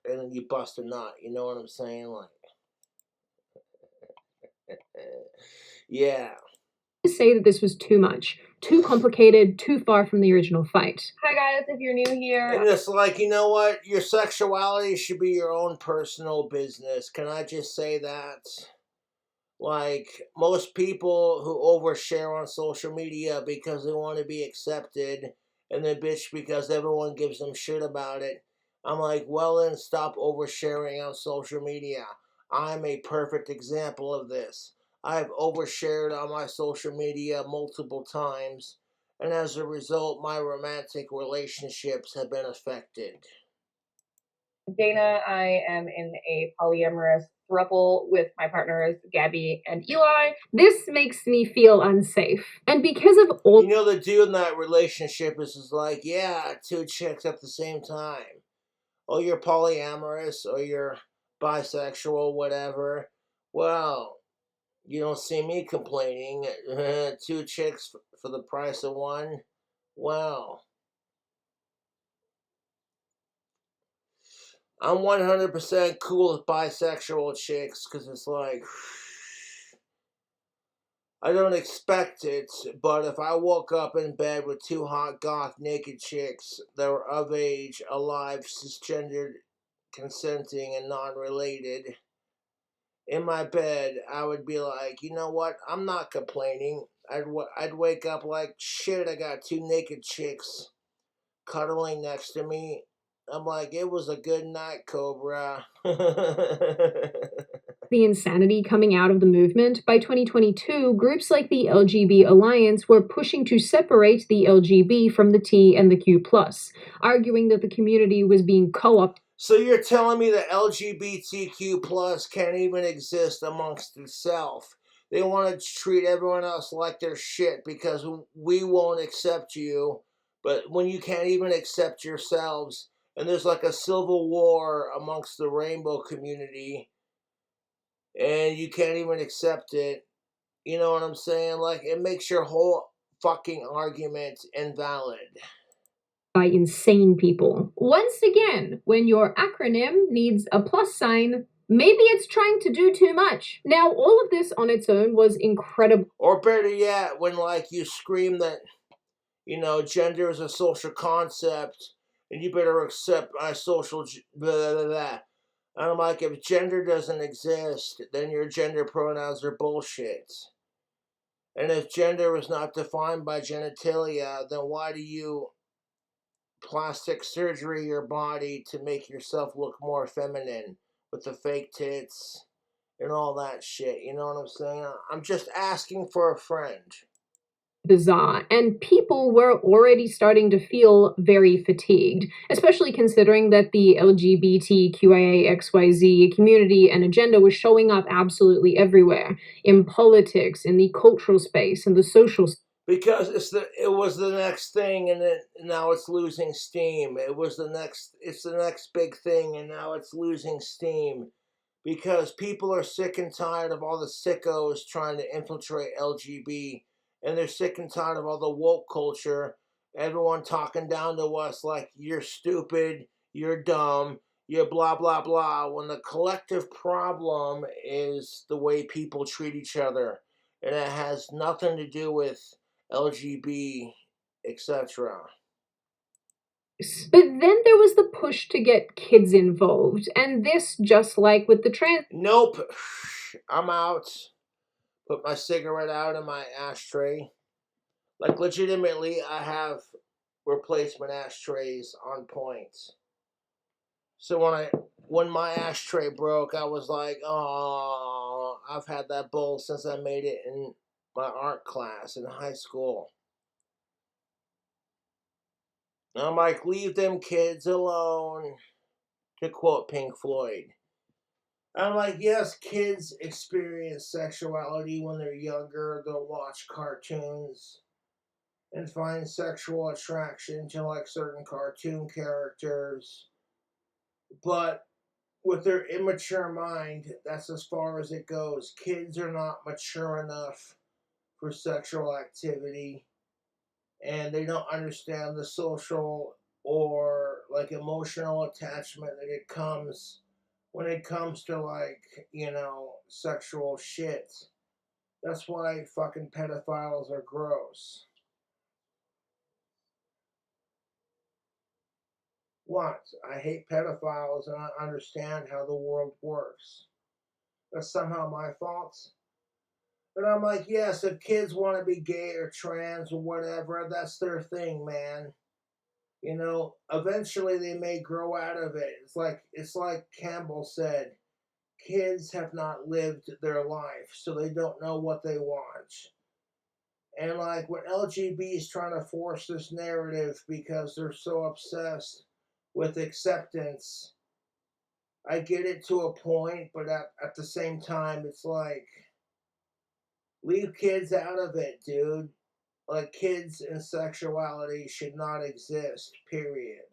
then you bust a nut. You know what I'm saying? Like, yeah. say that this was too much, too complicated, too far from the original fight. Hi guys, if you're new here. And it's like, you know what? Your sexuality should be your own personal business. Can I just say that? Like, most people who overshare on social media because they want to be accepted, and then bitch because everyone gives them shit about it. I'm like, well then stop oversharing on social media. I'm a perfect example of this. I've overshared on my social media multiple times, and as a result, my romantic relationships have been affected. Dana, I am in a polyamorous throuple with my partners, Gabby and Eli. This makes me feel unsafe. And because of all... You know, the dude in that relationship is like, yeah, two chicks at the same time. Oh, you're polyamorous, or you're bisexual, whatever. Well, you don't see me complaining. Two chicks for the price of one. Well, I'm 100% cool with bisexual chicks, because it's like, I don't expect it, but if I woke up in bed with two hot goth naked chicks that were of age, alive, cisgendered, consenting, and non-related, in my bed, I would be like, you know what, I'm not complaining. I'd wake up like, shit, I got two naked chicks cuddling next to me. I'm like, it was a good night, Cobra. the insanity coming out of the movement, by 2022, groups like the LGB Alliance were pushing to separate the LGB from the T and the Q+, arguing that the community was being co-opted. So you're telling me that LGBTQ plus can't even exist amongst itself? They want to treat everyone else like they're shit because we won't accept you, but when you can't even accept yourselves, and there's like a civil war amongst the rainbow community, and you can't even accept it, you know what I'm saying? Like, it makes your whole fucking argument invalid. By insane people. Once again, when your acronym needs a plus sign, maybe it's trying to do too much. Now, all of this on its own was incredible. Or better yet, when like you scream that, you know, gender is a social concept and you better accept my social blah, blah, blah. And I'm like, if gender doesn't exist, then your gender pronouns are bullshit. And if gender is not defined by genitalia, then why do you plastic surgery your body to make yourself look more feminine with the fake tits and all that shit? You know what I'm saying? I'm just asking for a friend. Bizarre, and people were already starting to feel very fatigued, especially considering that the LGBTQIAXYZ community and agenda was showing up absolutely everywhere, in politics, in the cultural space, in the social space. Because it was the next thing, and then now it's losing steam. It's the next big thing, and now it's losing steam. Because people are sick and tired of all the sickos trying to infiltrate LGB, and they're sick and tired of all the woke culture, everyone talking down to us like, you're stupid, you're dumb, you're blah, blah, blah, when the collective problem is the way people treat each other, and it has nothing to do with LGB, etc. But then there was the push to get kids involved, and this, just like with the trans... Nope, I'm out. Put my cigarette out in my ashtray. Like, legitimately, I have replacement ashtrays on point. So when my ashtray broke, I was like, oh, I've had that bowl since I made it in my art class in high school. And I'm like, leave them kids alone, to quote Pink Floyd. I'm like, yes, kids experience sexuality when they're younger. They'll watch cartoons and find sexual attraction to like certain cartoon characters. But with their immature mind, that's as far as it goes. Kids are not mature enough for sexual activity, and they don't understand the social or like emotional attachment that it comes when it comes to like, you know, sexual shit. That's why fucking pedophiles are gross. What? I hate pedophiles and I understand how the world works. That's somehow my fault. But I'm like, yes, if kids want to be gay or trans or whatever, that's their thing, man. You know, eventually they may grow out of it. It's like Campbell said, kids have not lived their life, so they don't know what they want. And like when LGB is trying to force this narrative because they're so obsessed with acceptance, I get it to a point, but at the same time, it's like, leave kids out of it, dude. Like, kids and sexuality should not exist, period.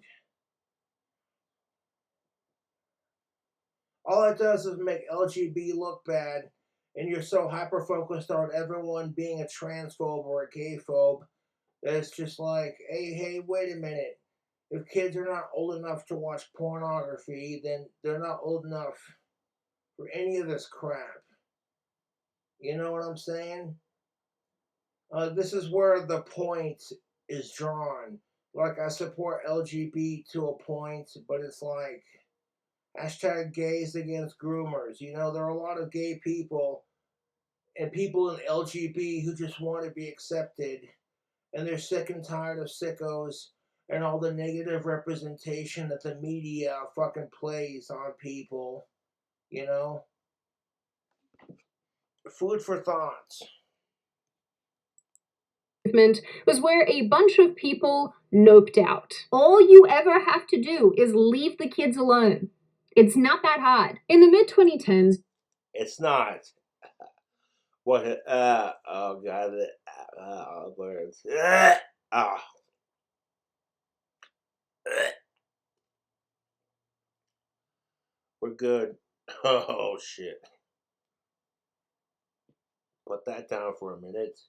All it does is make LGB look bad, and you're so hyper-focused on everyone being a transphobe or a gayphobe that it's just like, hey, wait a minute. If kids are not old enough to watch pornography, then they're not old enough for any of this crap. You know what I'm saying? This is where the point is drawn. Like, I support LGB to a point, but it's like, hashtag gays against groomers. You know, there are a lot of gay people and people in LGB who just want to be accepted, and they're sick and tired of sickos and all the negative representation that the media fucking plays on people, you know? Food for thought. Movement was where a bunch of people noped out. All you ever have to do is leave the kids alone. It's not that hard. In the mid-2010s, it's not. What? Oh god. Words. Ah. We're good. Oh shit. Put that down for a minute.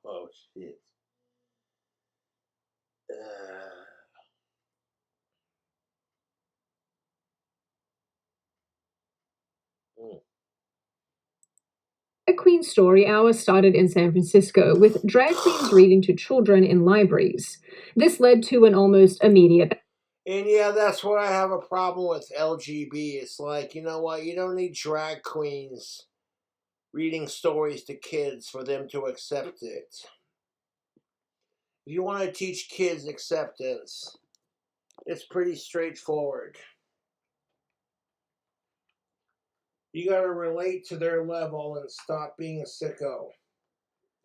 Oh shit. A Queen Story Hour started in San Francisco with drag queens reading to children in libraries. This led to an almost immediate. And yeah, that's where I have a problem with LGB. It's like, you know what? You don't need drag queens reading stories to kids for them to accept it. If you want to teach kids acceptance, it's pretty straightforward. You gotta relate to their level and stop being a sicko.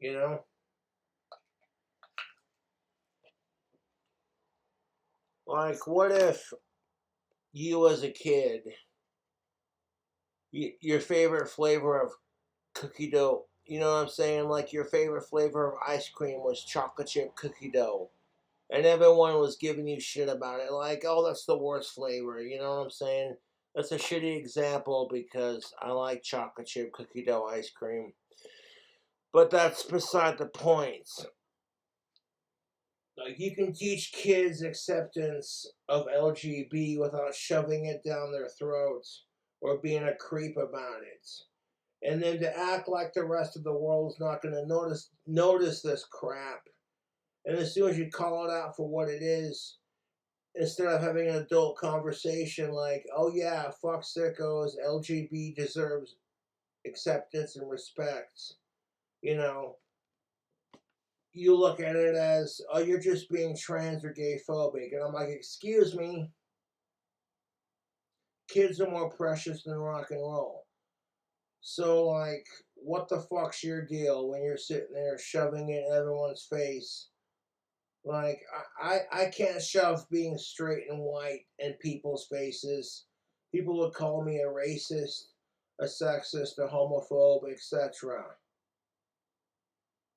You know? Like, what if you as a kid, your favorite flavor of cookie dough, you know what I'm saying? Like, your favorite flavor of ice cream was chocolate chip cookie dough. And everyone was giving you shit about it. Like, oh, that's the worst flavor. You know what I'm saying? That's a shitty example because I like chocolate chip cookie dough ice cream. But that's beside the point. Like, you can teach kids acceptance of LGB without shoving it down their throats or being a creep about it. And then to act like the rest of the world's not going to notice this crap. And as soon as you call it out for what it is, instead of having an adult conversation like, oh yeah, fuck sickos, LGB deserves acceptance and respect, you know, you look at it as, oh, you're just being trans or gay phobic. And I'm like, excuse me, kids are more precious than rock and roll. So, like, what the fuck's your deal when you're sitting there shoving it in everyone's face? Like, I can't shove being straight and white in people's faces. People would call me a racist, a sexist, a homophobe, etc.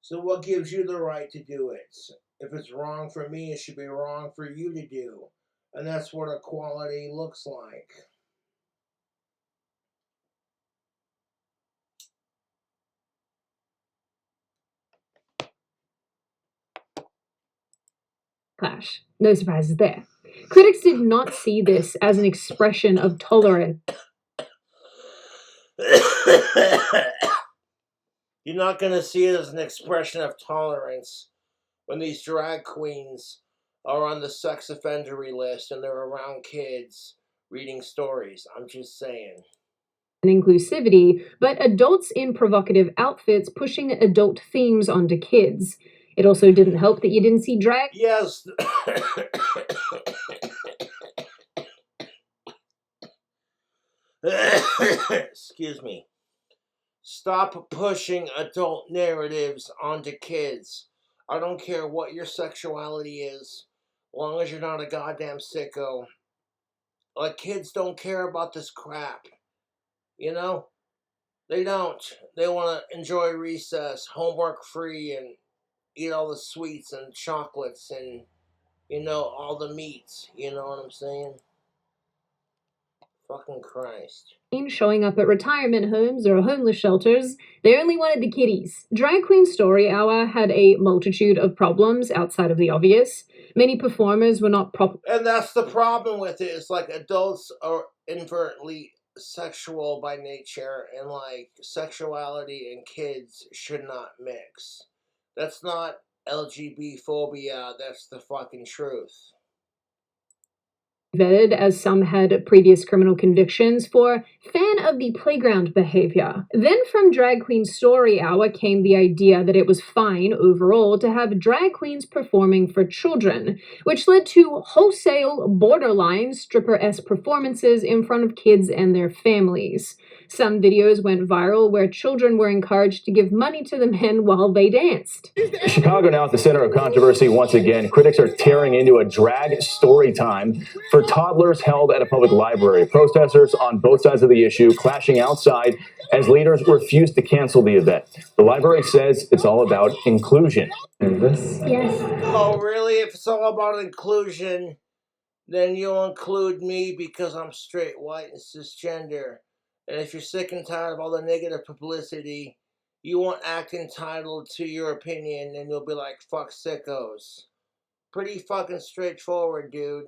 So what gives you the right to do it? If it's wrong for me, it should be wrong for you to do. And that's what equality looks like. Clash. No surprises there. Critics did not see this as an expression of tolerance. You're not going to see it as an expression of tolerance when these drag queens are on the sex offendery list and they're around kids reading stories. I'm just saying. And inclusivity, but adults in provocative outfits pushing adult themes onto kids. It also didn't help that you didn't see drag. Yes. Excuse me. Stop pushing adult narratives onto kids. I don't care what your sexuality is, as long as you're not a goddamn sicko. Like, kids don't care about this crap. You know? They don't. They want to enjoy recess, homework free, and eat all the sweets and chocolates and, you know, all the meats. You know what I'm saying? Fucking Christ. Showing up at retirement homes or homeless shelters, they only wanted the kiddies. Drag Queen Story Hour had a multitude of problems outside of the obvious. Many performers were not proper. And that's the problem with it. It's like adults are inadvertently sexual by nature, and like sexuality and kids should not mix. That's not LGBT phobia, that's the fucking truth. vetted, as some had previous criminal convictions for fan of the playground behavior. Then from Drag Queen Story Hour came the idea that it was fine overall to have drag queens performing for children, which led to wholesale, borderline stripper-esque performances in front of kids and their families. Some videos went viral where children were encouraged to give money to the men while they danced. Chicago now at the center of controversy once again. Critics are tearing into a drag story time for toddlers held at a public library. Protesters on both sides of the issue clashing outside as leaders refuse to cancel the event. The library says it's all about inclusion. Yes. Oh, really? If it's all about inclusion, then you'll include me because I'm straight, white, and cisgender. And if you're sick and tired of all the negative publicity, you won't act entitled to your opinion, and you'll be like, fuck sickos. Pretty fucking straightforward, dude.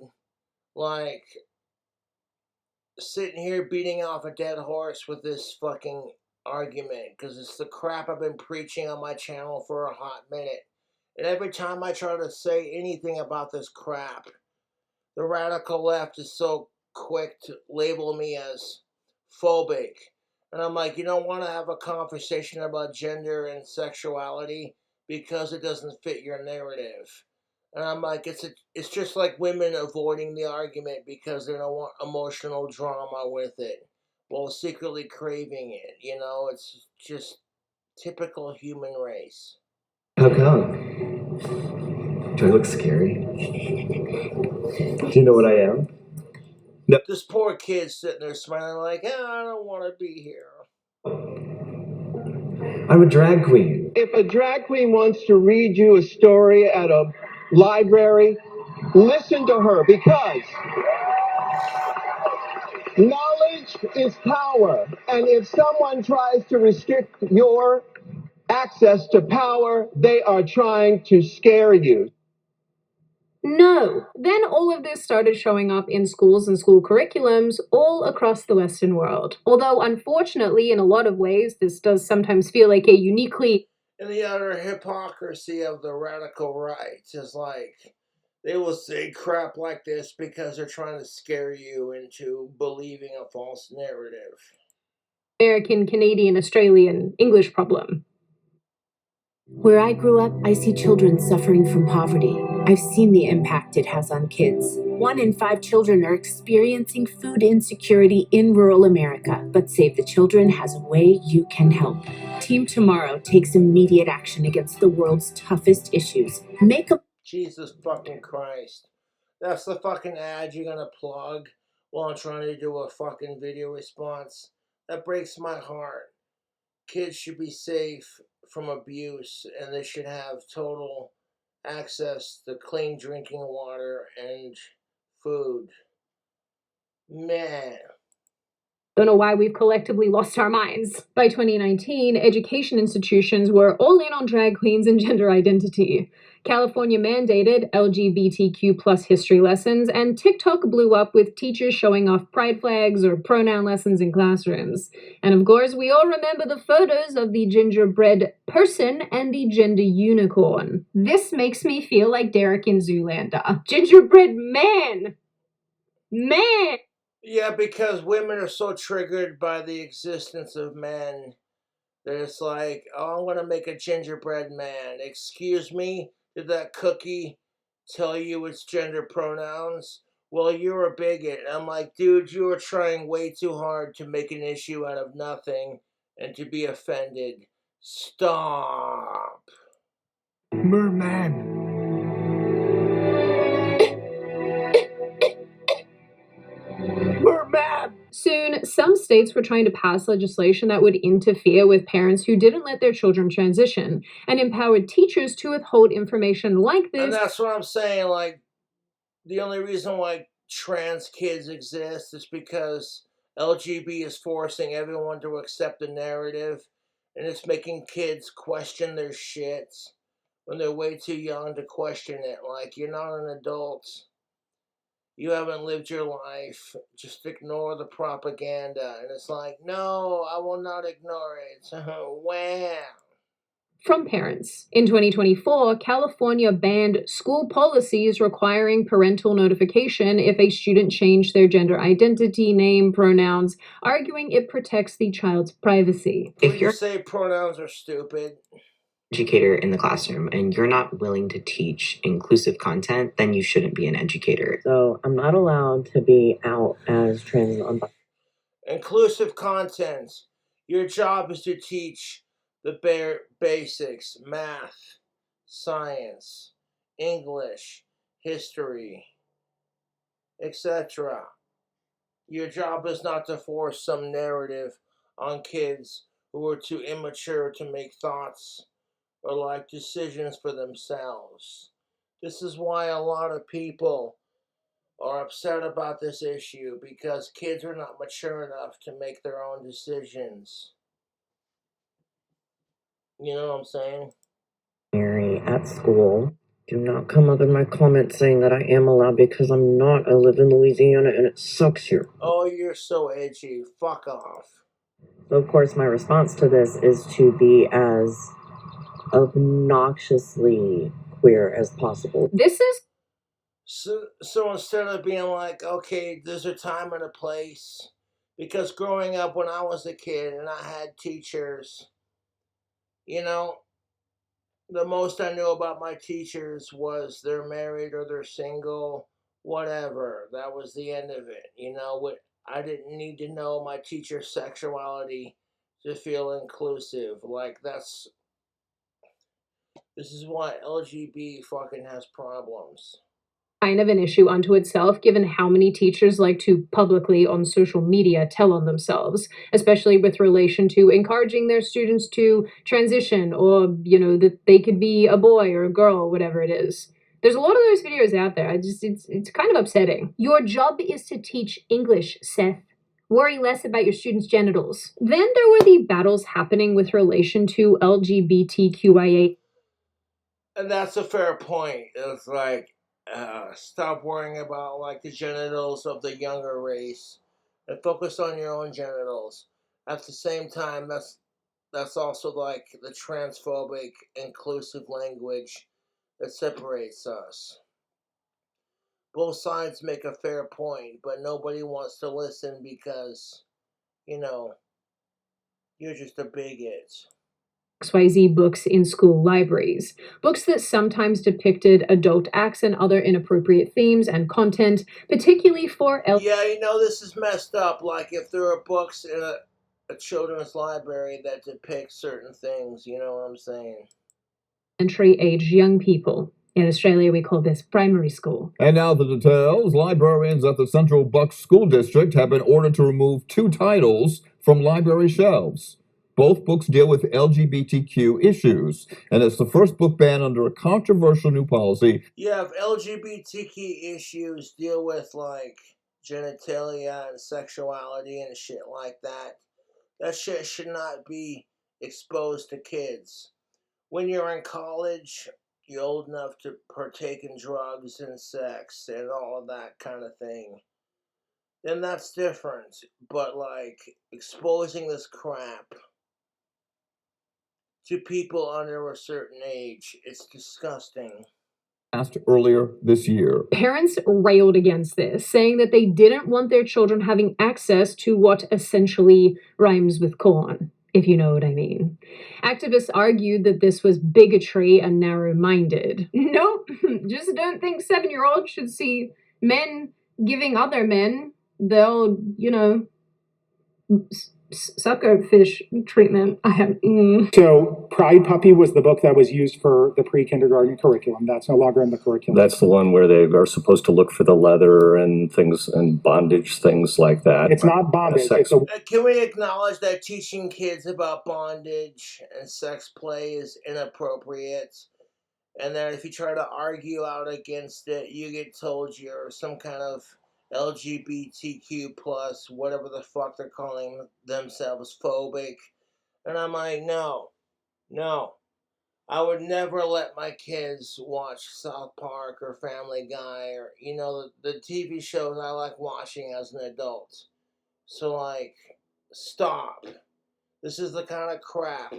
Like, sitting here beating off a dead horse with this fucking argument, because it's the crap I've been preaching on my channel for a hot minute. And every time I try to say anything about this crap, the radical left is so quick to label me as phobic. And I'm like, you don't want to have a conversation about gender and sexuality because it doesn't fit your narrative. And I'm like, it's just like women avoiding the argument because they don't want emotional drama with it while secretly craving it. You know, it's just typical human race. How come? Do I look scary? Do you know what I am? No. This poor kid sitting there smiling like, I don't want to be here. I'm a drag queen. If a drag queen wants to read you a story at a library, listen to her, because knowledge is power. And if someone tries to restrict your access to power, they are trying to scare you. No. Then all of this started showing up in schools and school curriculums all across the Western world. Although, unfortunately, in a lot of ways, this does sometimes feel like a uniquely... And the utter hypocrisy of the radical right is like, they will say crap like this because they're trying to scare you into believing a false narrative. American, Canadian, Australian, English problem. Where I grew up, I see children suffering from poverty. I've seen the impact it has on kids. 1 in 5 children are experiencing food insecurity in rural America, but Save the Children has a way you can help. Team Tomorrow takes immediate action against the world's toughest issues. Make a... Jesus fucking Christ. That's the fucking ad you're gonna plug while I'm trying to do a fucking video response? That breaks my heart. Kids should be safe from abuse, and they should have total access to clean drinking water and food. Man. Don't know why we've collectively lost our minds. By 2019, education institutions were all in on drag queens and gender identity. California mandated LGBTQ plus history lessons, and TikTok blew up with teachers showing off pride flags or pronoun lessons in classrooms. And of course, we all remember the photos of the gingerbread person and the gender unicorn. This makes me feel like Derek in Zoolander. Gingerbread man! Man! Yeah, because women are so triggered by the existence of men that it's like, oh, I'm going to make a gingerbread man. Excuse me? Did that cookie tell you its gender pronouns? Well, you're a bigot. I'm like, dude, you are trying way too hard to make an issue out of nothing and to be offended. Stop. Merman. Soon, some states were trying to pass legislation that would interfere with parents who didn't let their children transition, and empowered teachers to withhold information like this. And that's what I'm saying, like, the only reason why trans kids exist is because LGB is forcing everyone to accept the narrative, and it's making kids question their shit when they're way too young to question it. Like, you're not an adult. You haven't lived your life. Just ignore the propaganda. And it's like, no, I will not ignore it. Wow. from parents. In 2024, California banned school policies requiring parental notification if a student changed their gender identity, name, pronouns, arguing it protects the child's privacy. If you say pronouns are stupid, educator in the classroom and you're not willing to teach inclusive content, then you shouldn't be an educator. So I'm not allowed to be out as trans and inclusive content. Your job is to teach the bare basics: math, science, English, history, etc. Your job is not to force some narrative on kids who are too immature to make thoughts or like decisions for themselves. This is why a lot of people are upset about this issue, because kids are not mature enough to make their own decisions. You know what I'm saying? Mary at school. Do not come up in my comments saying that I am allowed, because I'm not. I live in Louisiana and it sucks here. Oh, you're so edgy. Fuck off. So of course my response to this is to be as obnoxiously queer as possible. This is so instead of being like, okay, there's a time and a place, because growing up when I was a kid and I had teachers, you know, the most I knew about my teachers was they're married or they're single, whatever. That was the end of it. You know, I didn't need to know my teacher's sexuality to feel inclusive. Like, this is why LGBT fucking has problems. Kind of an issue unto itself, given how many teachers like to publicly on social media tell on themselves, especially with relation to encouraging their students to transition, or, you know, that they could be a boy or a girl, whatever it is. There's a lot of those videos out there. It's kind of upsetting. Your job is to teach English, Seth. Worry less about your students' genitals. Then there were the battles happening with relation to LGBTQIA. And that's a fair point. It's like, stop worrying about like the genitals of the younger race and focus on your own genitals. At the same time, that's also like the transphobic inclusive language that separates us. Both sides make a fair point, but nobody wants to listen because, you know, you're just a bigot. XYZ books in school libraries. Books that sometimes depicted adult acts and other inappropriate themes and content, particularly for Yeah, you know, this is messed up. Like, if there are books in a children's library that depict certain things, you know what I'm saying? elementary-age young people. In Australia, we call this primary school. And now the details. Librarians at the Central Bucks School District have been ordered to remove 2 titles from library shelves. Both books deal with LGBTQ issues, and it's the first book ban under a controversial new policy. Yeah, if LGBTQ issues deal with, like, genitalia and sexuality and shit like that, that shit should not be exposed to kids. When you're in college, you're old enough to partake in drugs and sex and all of that kind of thing, then that's different. But, like, exposing this crap to people under a certain age, it's disgusting. Passed earlier this year. Parents railed against this, saying that they didn't want their children having access to what essentially rhymes with corn, if you know what I mean. Activists argued that this was bigotry and narrow-minded. Nope, just don't think 7-year-olds should see men giving other men the old, you know, suckerfish treatment. So Pride Puppy was the book that was used for the pre-kindergarten curriculum. That's no longer in the curriculum. That's the one where they are supposed to look for the leather and things and bondage, things like that. It's not bondage. Can we acknowledge that teaching kids about bondage and sex play is inappropriate? And that if you try to argue out against it, you get told you're some kind of LGBTQ plus, whatever the fuck they're calling themselves, phobic. And I'm like, no. I would never let my kids watch South Park or Family Guy or, you know, the TV shows I like watching as an adult. So, like, stop. This is the kind of crap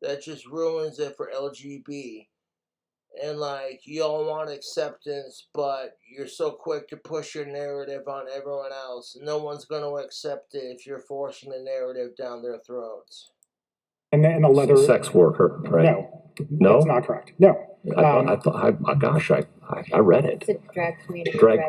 that just ruins it for LGB. And like, you all want acceptance, but you're so quick to push your narrative on everyone else. No one's going to accept it if you're forcing the narrative down their throats. And a leather sex worker, right? No, that's not correct. No. Gosh, I read it. It's a drag queen. Drag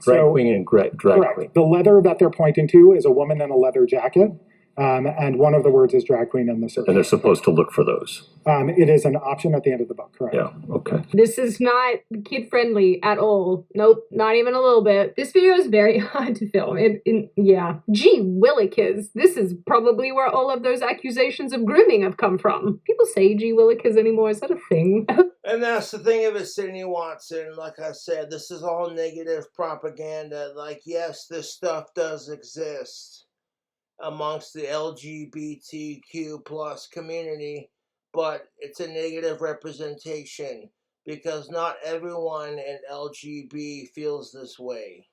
queen and drag correct. queen. The leather that they're pointing to is a woman in a leather jacket. And one of the words is drag queen in the search. And they're supposed to look for those. It is an option at the end of the book, correct? Yeah, okay. This is not kid-friendly at all. Nope, not even a little bit. This video is very hard to film. Yeah. Gee willikers, this is probably where all of those accusations of grooming have come from. People say gee willikers anymore, is that a thing? And that's the thing of it, Sydney Watson. Like I said, this is all negative propaganda. Like, yes, this stuff does exist amongst the LGBTQ plus community, but it's a negative representation because not everyone in LGB feels this way.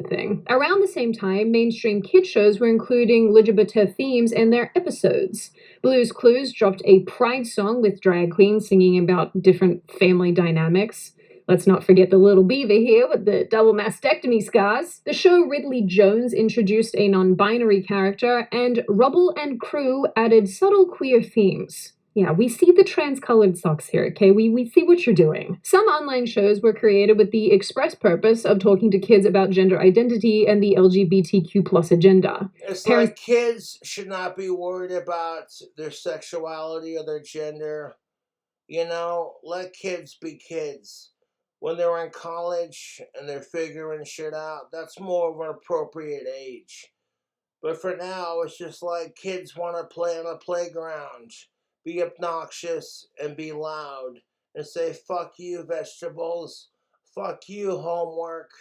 Thing. Around the same time, mainstream kid shows were including LGBT themes in their episodes. Blue's Clues dropped a pride song with drag queens singing about different family dynamics. Let's not forget the little beaver here with the double mastectomy scars. The show Ridley Jones introduced a non-binary character, and Rubble and Crew added subtle queer themes. Yeah, we see the trans-colored socks here, okay? We see what you're doing. Some online shows were created with the express purpose of talking to kids about gender identity and the LGBTQ plus agenda. It's like kids should not be worried about their sexuality or their gender. You know, let kids be kids. When they're in college and they're figuring shit out, that's more of an appropriate age. But for now, it's just like kids want to play on a playground, be obnoxious and be loud, and say, fuck you, vegetables, fuck you, homework,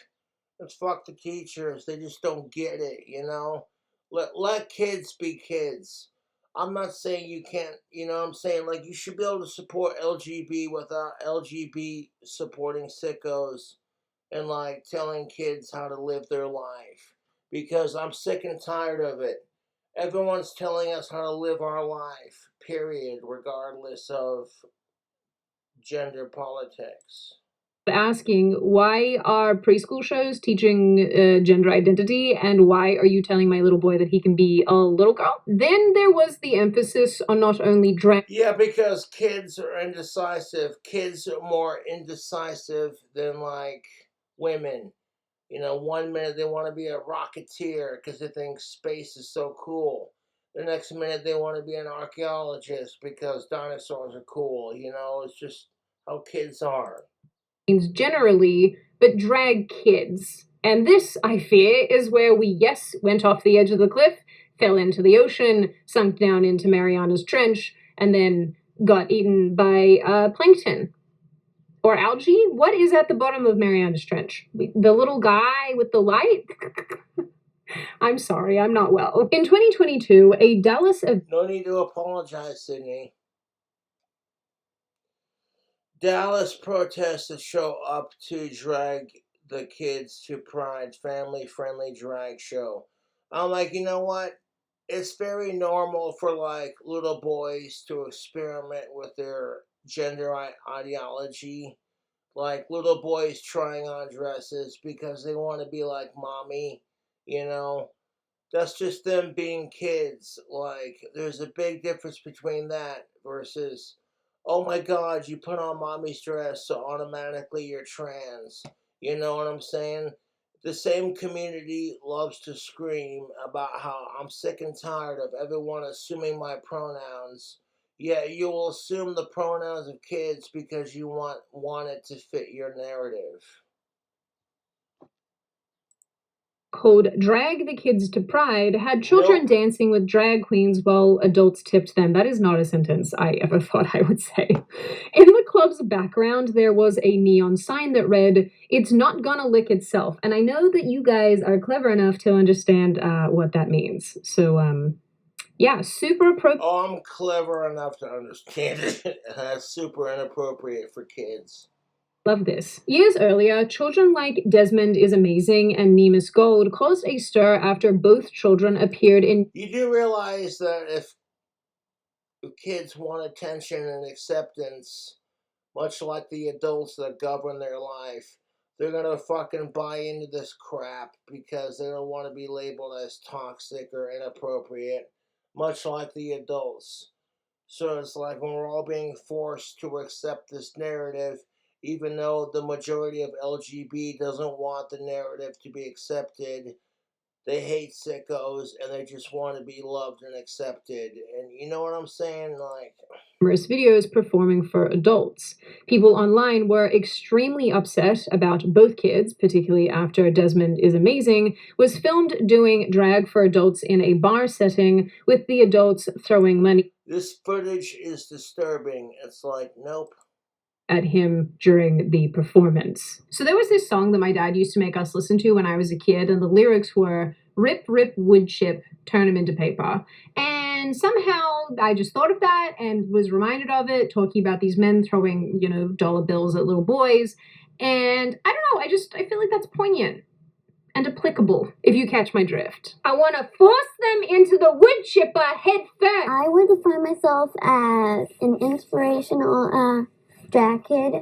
and fuck the teachers. They just don't get it, you know? Let kids be kids. I'm not saying you can't, you know what I'm saying? Like, you should be able to support LGB without LGB supporting sickos and, like, telling kids how to live their life. Because I'm sick and tired of it. Everyone's telling us how to live our life, period, regardless of gender politics. Asking, why are preschool shows teaching gender identity, and why are you telling my little boy that he can be a little girl? Then there was the emphasis on not only drag. Yeah, because kids are indecisive. Kids are more indecisive than, like, women. You know, 1 minute they want to be a rocketeer because they think space is so cool. The next minute they want to be an archaeologist because dinosaurs are cool. You know, it's just how kids are. Generally, but drag kids. And this, I fear, is where we, yes, went off the edge of the cliff, fell into the ocean, sunk down into Mariana's Trench, and then got eaten by plankton. Or algae? What is at the bottom of Mariana's Trench? The little guy with the light? I'm sorry, I'm not well. In 2022, a Dallas... No need to apologize, Sydney. Dallas protesters show up to drag the kids to Pride, family-friendly drag show. I'm like, you know what? It's very normal for, like, little boys to experiment with their gender ideology. Like, little boys trying on dresses because they want to be like mommy, you know? That's just them being kids. Like, there's a big difference between that versus, oh my God, you put on mommy's dress, so automatically you're trans. You know what I'm saying? The same community loves to scream about how I'm sick and tired of everyone assuming my pronouns. Yeah, you will assume the pronouns of kids because you want it to fit your narrative. Called Drag the Kids to Pride had children dancing with drag queens while adults tipped them. That is not a sentence I ever thought I would say. In the club's background, there was a neon sign that read, "It's not gonna lick itself." And I know that you guys are clever enough to understand what that means. So, yeah, super appropriate. Oh, I'm clever enough to understand it. That's super inappropriate for kids. Love this. Years earlier, children like Desmond is Amazing and Nemus Gold caused a stir after both children appeared in... You do realize that if kids want attention and acceptance, much like the adults that govern their life. They're gonna fucking buy into this crap because they don't want to be labeled as toxic or inappropriate, much like the adults. So it's like when we're all being forced to accept this narrative, even though the majority of LGB doesn't want the narrative to be accepted, they hate sickos and they just want to be loved and accepted. And you know what I'm saying? Like, numerous videos performing for adults. People online were extremely upset about both kids, particularly after Desmond Is Amazing was filmed doing drag for adults in a bar setting with the adults throwing money. This footage is disturbing. It's like, nope. At him during the performance. So there was this song that my dad used to make us listen to when I was a kid, and the lyrics were "Rip, rip, wood chip, turn him into paper." And somehow I just thought of that and was reminded of it, talking about these men throwing, dollar bills at little boys. And I don't know, I feel like that's poignant and applicable, if you catch my drift. I want to force them into the wood chipper head first. I would define myself as an inspirational drag kid,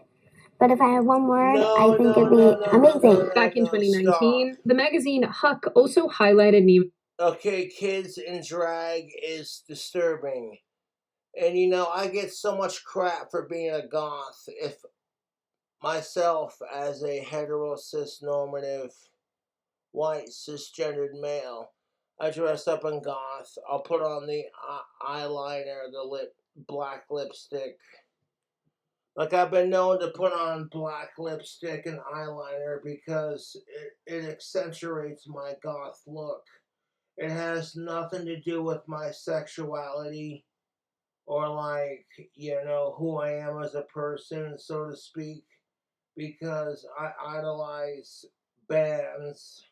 but if I had one word, I think it'd be amazing. Back in 2019, the magazine Huck also highlighted me. Okay, kids in drag is disturbing. And I get so much crap for being a goth. If myself, as a hetero cis normative white cisgendered male, I dress up in goth, I'll put on the eyeliner, the black lipstick. Like, I've been known to put on black lipstick and eyeliner because it accentuates my goth look. It has nothing to do with my sexuality or, who I am as a person, so to speak, because I idolize bands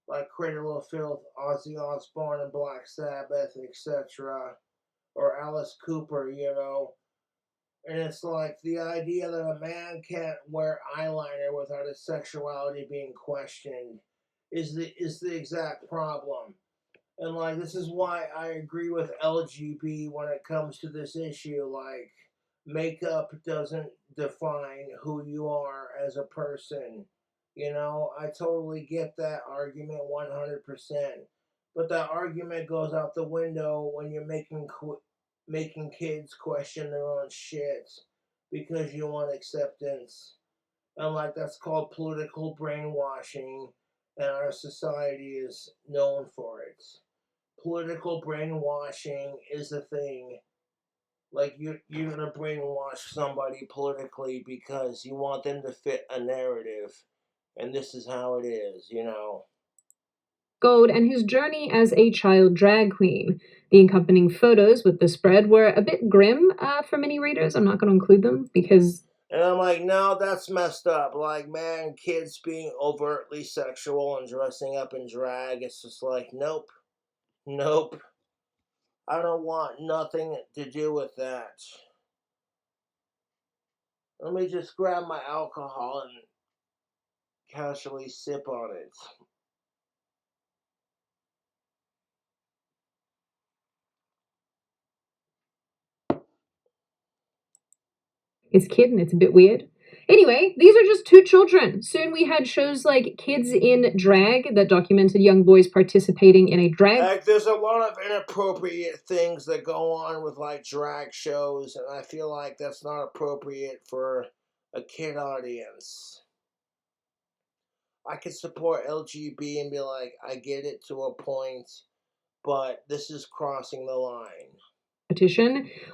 like Cradle of Filth, Ozzy Osbourne, and Black Sabbath, etc., or Alice Cooper, And it's like the idea that a man can't wear eyeliner without his sexuality being questioned is the exact problem. And this is why I agree with LGB when it comes to this issue. Like, makeup doesn't define who you are as a person. I totally get that argument 100%. But that argument goes out the window when you're making kids question their own shit because you want acceptance. And that's called political brainwashing, and our society is known for it. Political brainwashing is a thing. Like, you're gonna brainwash somebody politically because you want them to fit a narrative, and this is how it is, Gold and his journey as a child drag queen. The accompanying photos with the spread were a bit grim for many readers. I'm not going to include them because... And I'm like, no, that's messed up. Like, man, kids being overtly sexual and dressing up in drag, it's just like, nope. Nope. I don't want nothing to do with that. Let me just grab my alcohol and casually sip on it. It's kid and it's a bit weird. Anyway, these are just two children. Soon we had shows like Kids in Drag that documented young boys participating in a drag... Like, there's a lot of inappropriate things that go on with, drag shows, and I feel like that's not appropriate for a kid audience. I could support LGB and be like, I get it to a point, but this is crossing the line.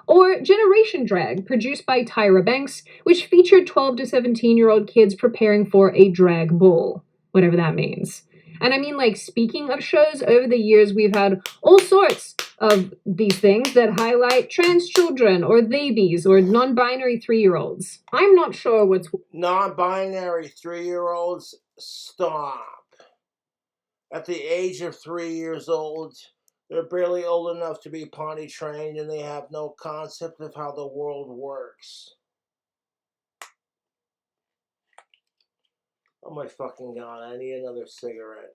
Or Generation Drag, produced by Tyra Banks, which featured 12 to 17-year-old kids preparing for a drag bull, whatever that means. And I mean, speaking of shows, over the years we've had all sorts of these things that highlight trans children, or babies, or non-binary 3-year-olds. I'm not sure what's... Non-binary 3-year-olds, stop. At the age of 3 years old, they're barely old enough to be potty trained, and they have no concept of how the world works. Oh my fucking god, I need another cigarette.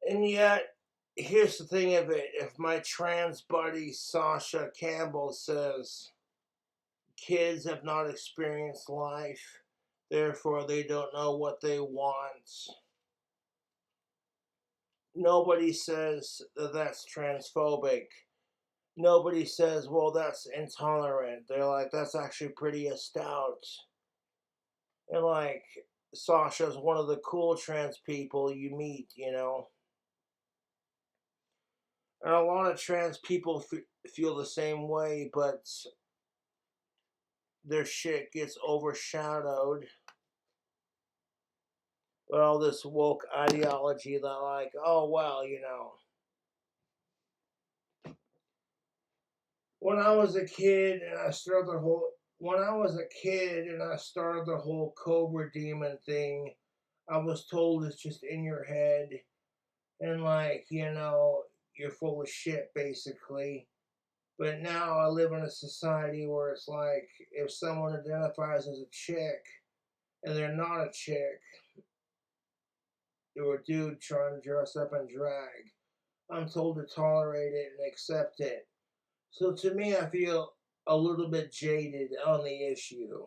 And yet, here's the thing of it. If my trans buddy Sasha Campbell says kids have not experienced life, therefore they don't know what they want, nobody says that that's transphobic. Nobody says, well, that's intolerant. They're like, that's actually pretty stout. And like, Sasha's one of the cool trans people you meet, you know. And a lot of trans people feel the same way, but their shit gets overshadowed by all this woke ideology that like, oh, well, you know. When I was a kid and I started the whole Cobra demon thing, I was told it's just in your head and like, you know, you're full of shit basically. But now I live in a society where it's like if someone identifies as a chick and they're not a chick, they're a dude trying to dress up in drag, I'm told to tolerate it and accept it. So to me, I feel a little bit jaded on the issue.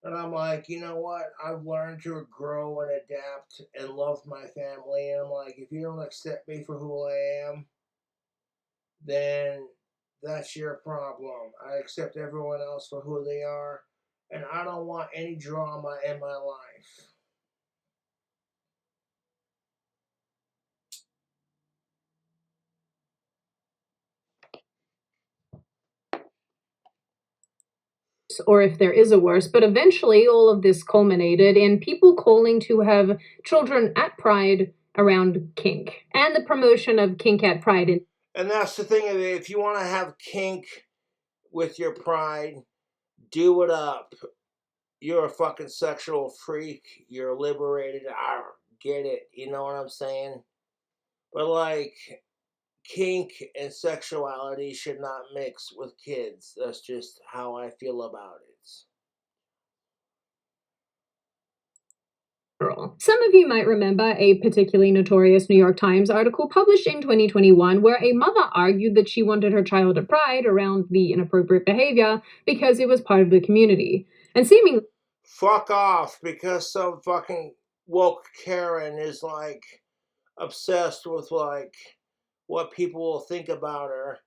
And I'm like, you know what? I've learned to grow and adapt and love my family. And I'm like, if you don't accept me for who I am, then that's your problem. I accept everyone else for who they are. And I don't want any drama in my life. Or if there is a worse, but eventually all of this culminated in people calling to have children at Pride around kink and the promotion of kink at Pride. And that's the thing of it. If you want to have kink with your pride, do it up. You're a fucking sexual freak. You're liberated. I get it. You know what I'm saying? But like, kink and sexuality should not mix with kids. That's just how I feel about it. Some of you might remember a particularly notorious New York Times article published in 2021 where a mother argued that she wanted her child at Pride around the inappropriate behavior because it was part of the community. And seemingly, fuck off, because some fucking woke Karen is like obsessed with like what people will think about her.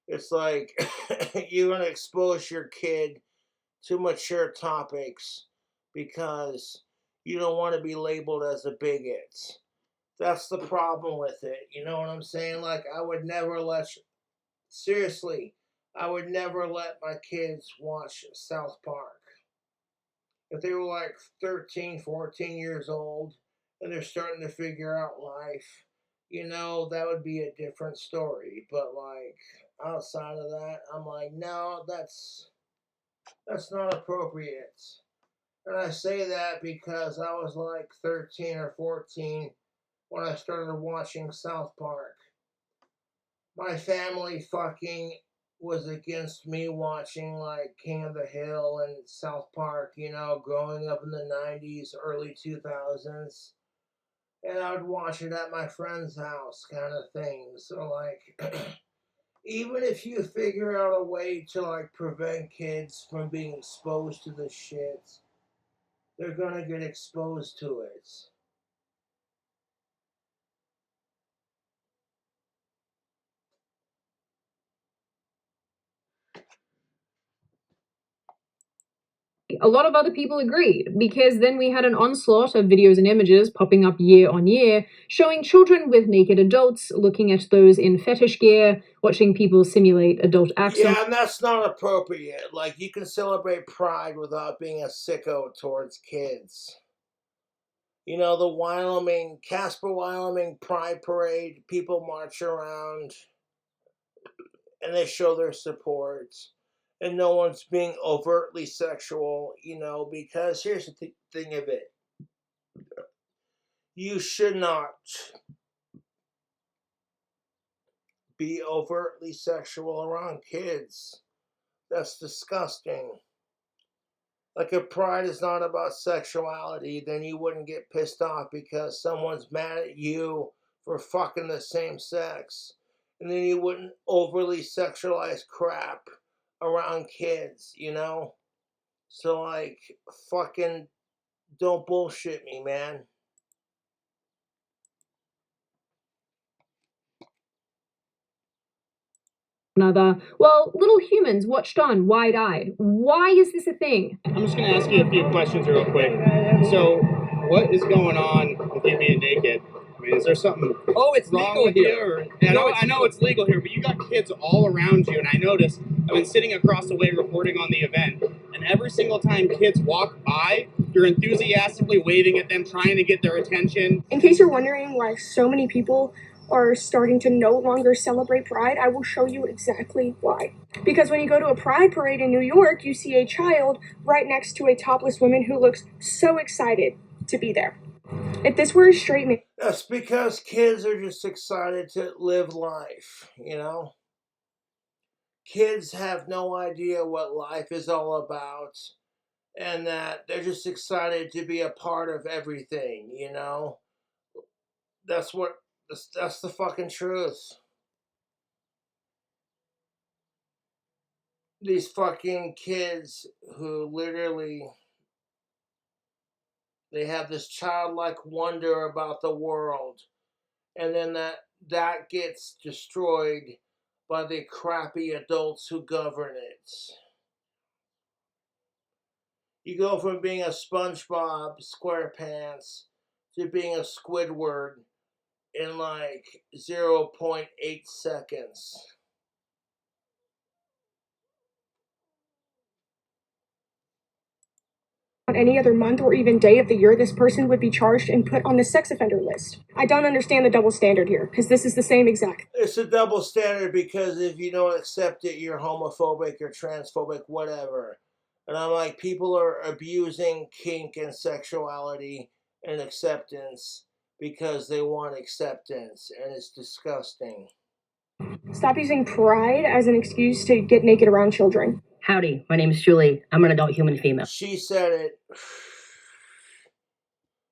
It's like you're gonna expose your kid to mature topics because you don't want to be labeled as a bigot. That's the problem with it. You know what I'm saying? Like, I would never let my kids watch South Park. If they were like 13, 14 years old and they're starting to figure out life, you know, that would be a different story. But like, outside of that, I'm like, no, that's not appropriate. And I say that because I was like 13 or 14 when I started watching South Park. My family fucking was against me watching like King of the Hill and South Park, you know, growing up in the 90s, early 2000s. And I would watch it at my friend's house kind of thing. So like, even if you figure out a way to like prevent kids from being exposed to this shit, they're gonna get exposed to it. a lot of other people agreed, because then we had an onslaught of videos and images popping up year on year, showing children with naked adults, looking at those in fetish gear, watching people simulate adult acts. Yeah, and that's not appropriate. Like, you can celebrate Pride without being a sicko towards kids. You know, the Casper, Wyoming Pride Parade, people march around and they show their support. And no one's being overtly sexual, you know, because here's the thing of it. You should not be overtly sexual around kids. That's disgusting. Like, if pride is not about sexuality, then you wouldn't get pissed off because someone's mad at you for fucking the same sex. And then you wouldn't overly sexualize crap around kids, you know? So, like, fucking don't bullshit me, man. Another, well, little humans watched on wide-eyed. Why is this a thing? I'm just going to ask you a few questions real quick. So, what is going on with you being naked? I mean, is there something it's wrong legal with here. you? Or, I know it's legal here, but you got kids all around you, and I noticed I've been sitting across the way reporting on the event, and every single time kids walk by, you're enthusiastically waving at them, trying to get their attention. In case you're wondering why so many people are starting to no longer celebrate Pride, I will show you exactly why. Because when you go to a Pride parade in New York, you see a child right next to a topless woman who looks so excited to be there. If this were a straight man... That's because kids are just excited to live life, you know? Kids have no idea what life is all about, and that they're just excited to be a part of everything, you know? That's the fucking truth. These fucking kids who literally, they have this childlike wonder about the world, and then that gets destroyed by the crappy adults who govern it. You go from being a SpongeBob SquarePants to being a Squidward in like 0.8 seconds. On any other month or even day of the year, this person would be charged and put on the sex offender list. I don't understand the double standard here, because this is the same exact. It's a double standard because if you don't accept it, you're homophobic, you're transphobic, whatever. And I'm like, people are abusing kink and sexuality and acceptance because they want acceptance, and it's disgusting. Stop using pride as an excuse to get naked around children. Howdy, my name is Julie. I'm an adult human female. She said it.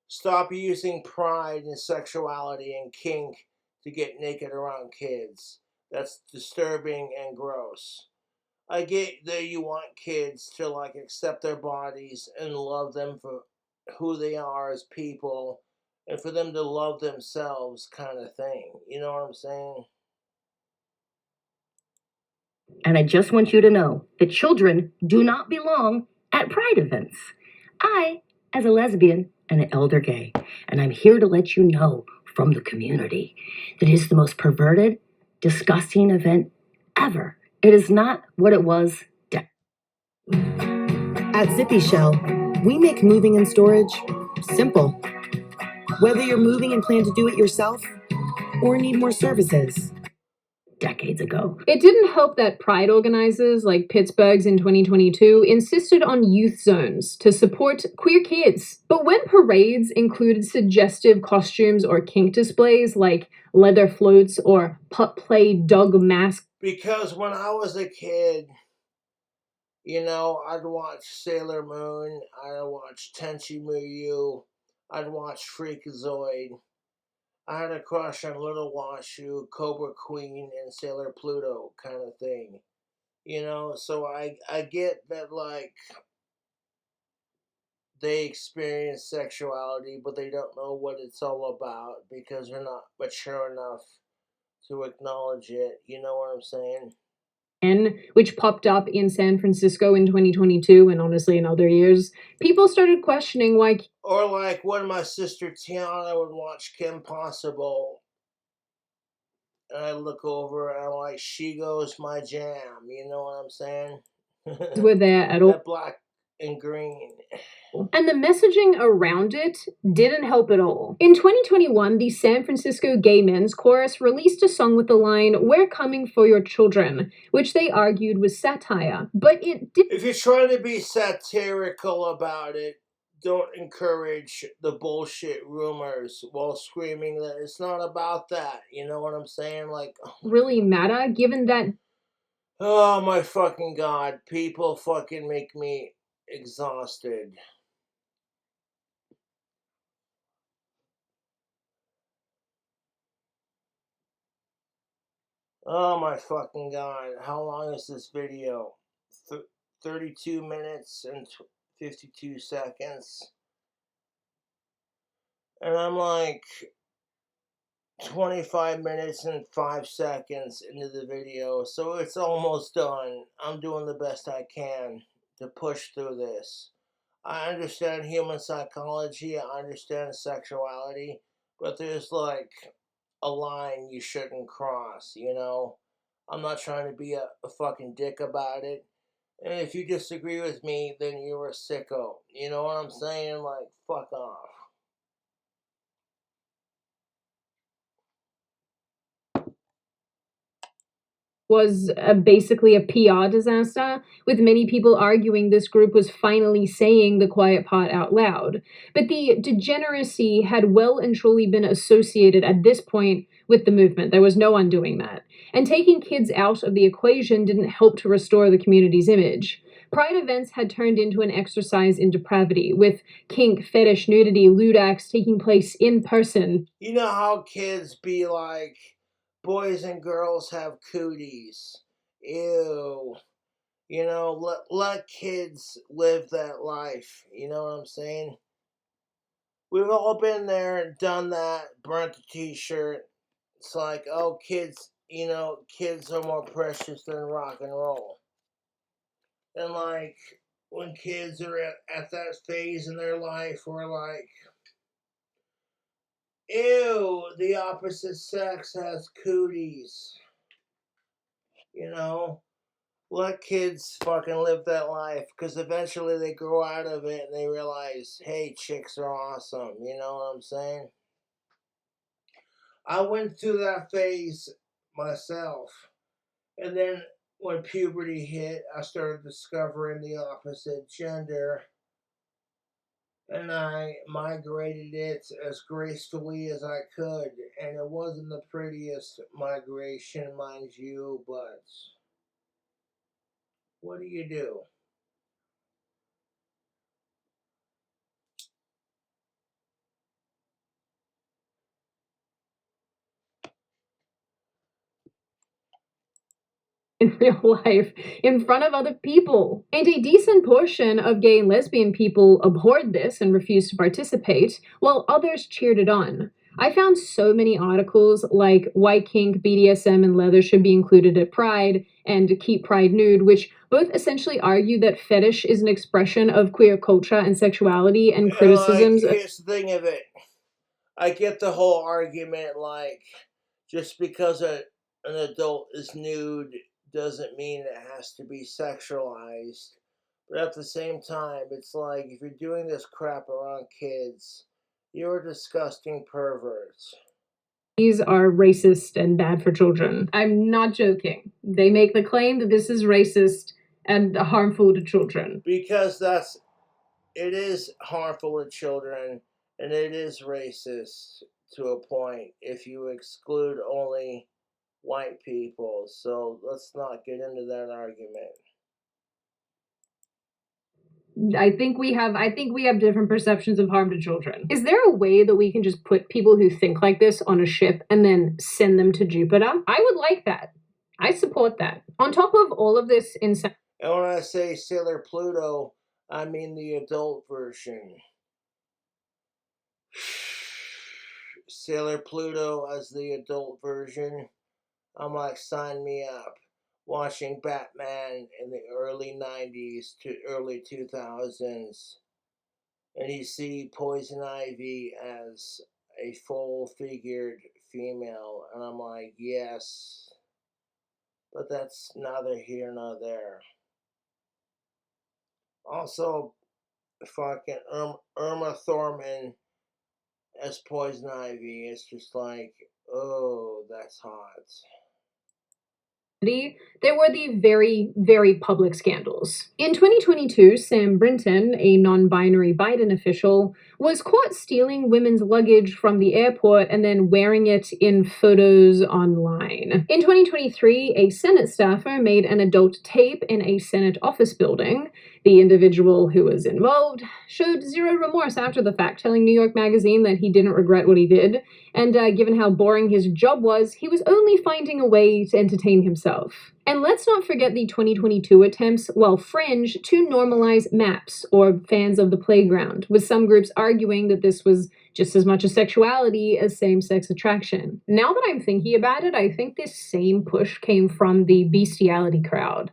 Stop using pride and sexuality and kink to get naked around kids. That's disturbing and gross. I get that you want kids to like accept their bodies and love them for who they are as people, and for them to love themselves, kind of thing. You know what I'm saying? And I just want you to know that children do not belong at pride events. I, as a lesbian, am an elder gay, and I'm here to let you know from the community that it is the most perverted, disgusting event ever. It is not what it was. At Zippy Shell, we make moving and storage simple. Whether you're moving and plan to do it yourself or need more services. Decades ago. It didn't help that pride organizers like Pittsburgh's in 2022 insisted on youth zones to support queer kids. But when parades included suggestive costumes or kink displays like leather floats or pup play dog masks. Because when I was a kid, you know, I'd watch Sailor Moon, I'd watch Tenchi Muyo, I'd watch Freakazoid. I had a crush on Little Washu, Cobra Queen, and Sailor Pluto kind of thing. You know, so I get that, like, they experience sexuality, but they don't know what it's all about because they're not mature enough to acknowledge it. You know what I'm saying? Which popped up in San Francisco in 2022 and honestly in other years, people started questioning why... Or like when my sister Tiana would watch Kim Possible, and I look over and I'm like, she goes my jam, you know what I'm saying? Were there at all. That black and green. And the messaging around it didn't help at all. In 2021, the San Francisco Gay Men's Chorus released a song with the line, "We're coming for your children," which they argued was satire, but it did. If you're trying to be satirical about it, don't encourage the bullshit rumors while screaming that it's not about that. You know what I'm saying? Like, really matter, given that... Oh my fucking god, people fucking make me exhausted. Oh my fucking god, how long is this video? 32 minutes and 52 seconds. And I'm like 25 minutes and 5 seconds into the video, so it's almost done. I'm doing the best I can to push through this. I understand human psychology, I understand sexuality, but there's like a line you shouldn't cross, you know? I'm not trying to be a fucking dick about it. And if you disagree with me, then you're a sicko. You know what I'm saying? Like, fuck off. Was basically a PR disaster, with many people arguing this group was finally saying the quiet part out loud. But the degeneracy had well and truly been associated at this point with the movement. There was no undoing that. And taking kids out of the equation didn't help to restore the community's image. Pride events had turned into an exercise in depravity, with kink, fetish, nudity, lewd acts taking place in person. You know how kids be like, boys and girls have cooties. Ew. You know, let kids live that life. You know what I'm saying? We've all been there and done that, burnt the t-shirt. It's like, oh, kids, you know, kids are more precious than rock and roll. And like, when kids are at that phase in their life where like, ew, the opposite sex has cooties. You know? Let kids fucking live that life, because eventually they grow out of it and they realize, hey, chicks are awesome. You know what I'm saying? I went through that phase myself. And then when puberty hit, I started discovering the opposite gender. And I migrated it as gracefully as I could. And it wasn't the prettiest migration, mind you, but what do you do? In real life, in front of other people. And a decent portion of gay and lesbian people abhorred this and refused to participate, while others cheered it on. I found so many articles like why kink, BDSM, and leather should be included at Pride, and Keep Pride Nude, which both essentially argue that fetish is an expression of queer culture and sexuality, and criticisms. Here's the thing of it. I get the whole argument, like, just because an adult is nude doesn't mean it has to be sexualized. But at the same time, it's like, if you're doing this crap around kids, you're a disgusting perverts. These are racist and bad for children. I'm not joking. They make the claim that this is racist and harmful to children. Because it is harmful to children, and it is racist to a point if you exclude only white people. So let's not get into that argument. I think we have different perceptions of harm to children. Is there a way that we can just put people who think like this on a ship and then send them to Jupiter? I would like that. I support that. On top of all of this insanity. And when I say Sailor Pluto, I mean the adult version. Sailor Pluto as the adult version. I'm like, sign me up. Watching Batman in the early 90s to early 2000s. And you see Poison Ivy as a full-figured female. And I'm like, yes. But that's neither here nor there. Also, fucking Irma Thurman as Poison Ivy. It's just like, oh, that's hot. There were the very, very public scandals. In 2022, Sam Brinton, a non-binary Biden official, was caught stealing women's luggage from the airport and then wearing it in photos online. In 2023, a Senate staffer made an adult tape in a Senate office building. The individual who was involved showed zero remorse after the fact, telling New York Magazine that he didn't regret what he did, and given how boring his job was, he was only finding a way to entertain himself. And let's not forget the 2022 attempts, while fringe, to normalize MAPs, or fans of the playground, with some groups arguing that this was just as much a sexuality as same-sex attraction. Now that I'm thinking about it, I think this same push came from the bestiality crowd,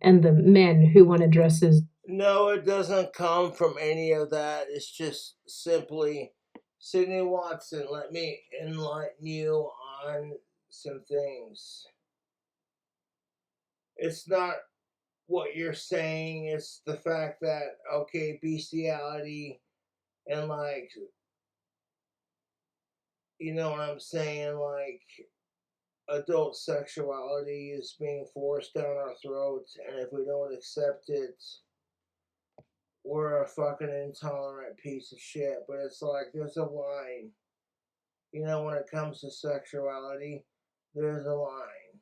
and the men who want to dress as... No, it doesn't come from any of that. It's just simply, Sydney Watson, let me enlighten you on some things. It's not what you're saying, it's the fact that, okay, bestiality and like, you know what I'm saying, like, adult sexuality is being forced down our throats, and if we don't accept it, we're a fucking intolerant piece of shit. But it's like, there's a line. You know, when it comes to sexuality, there's a line.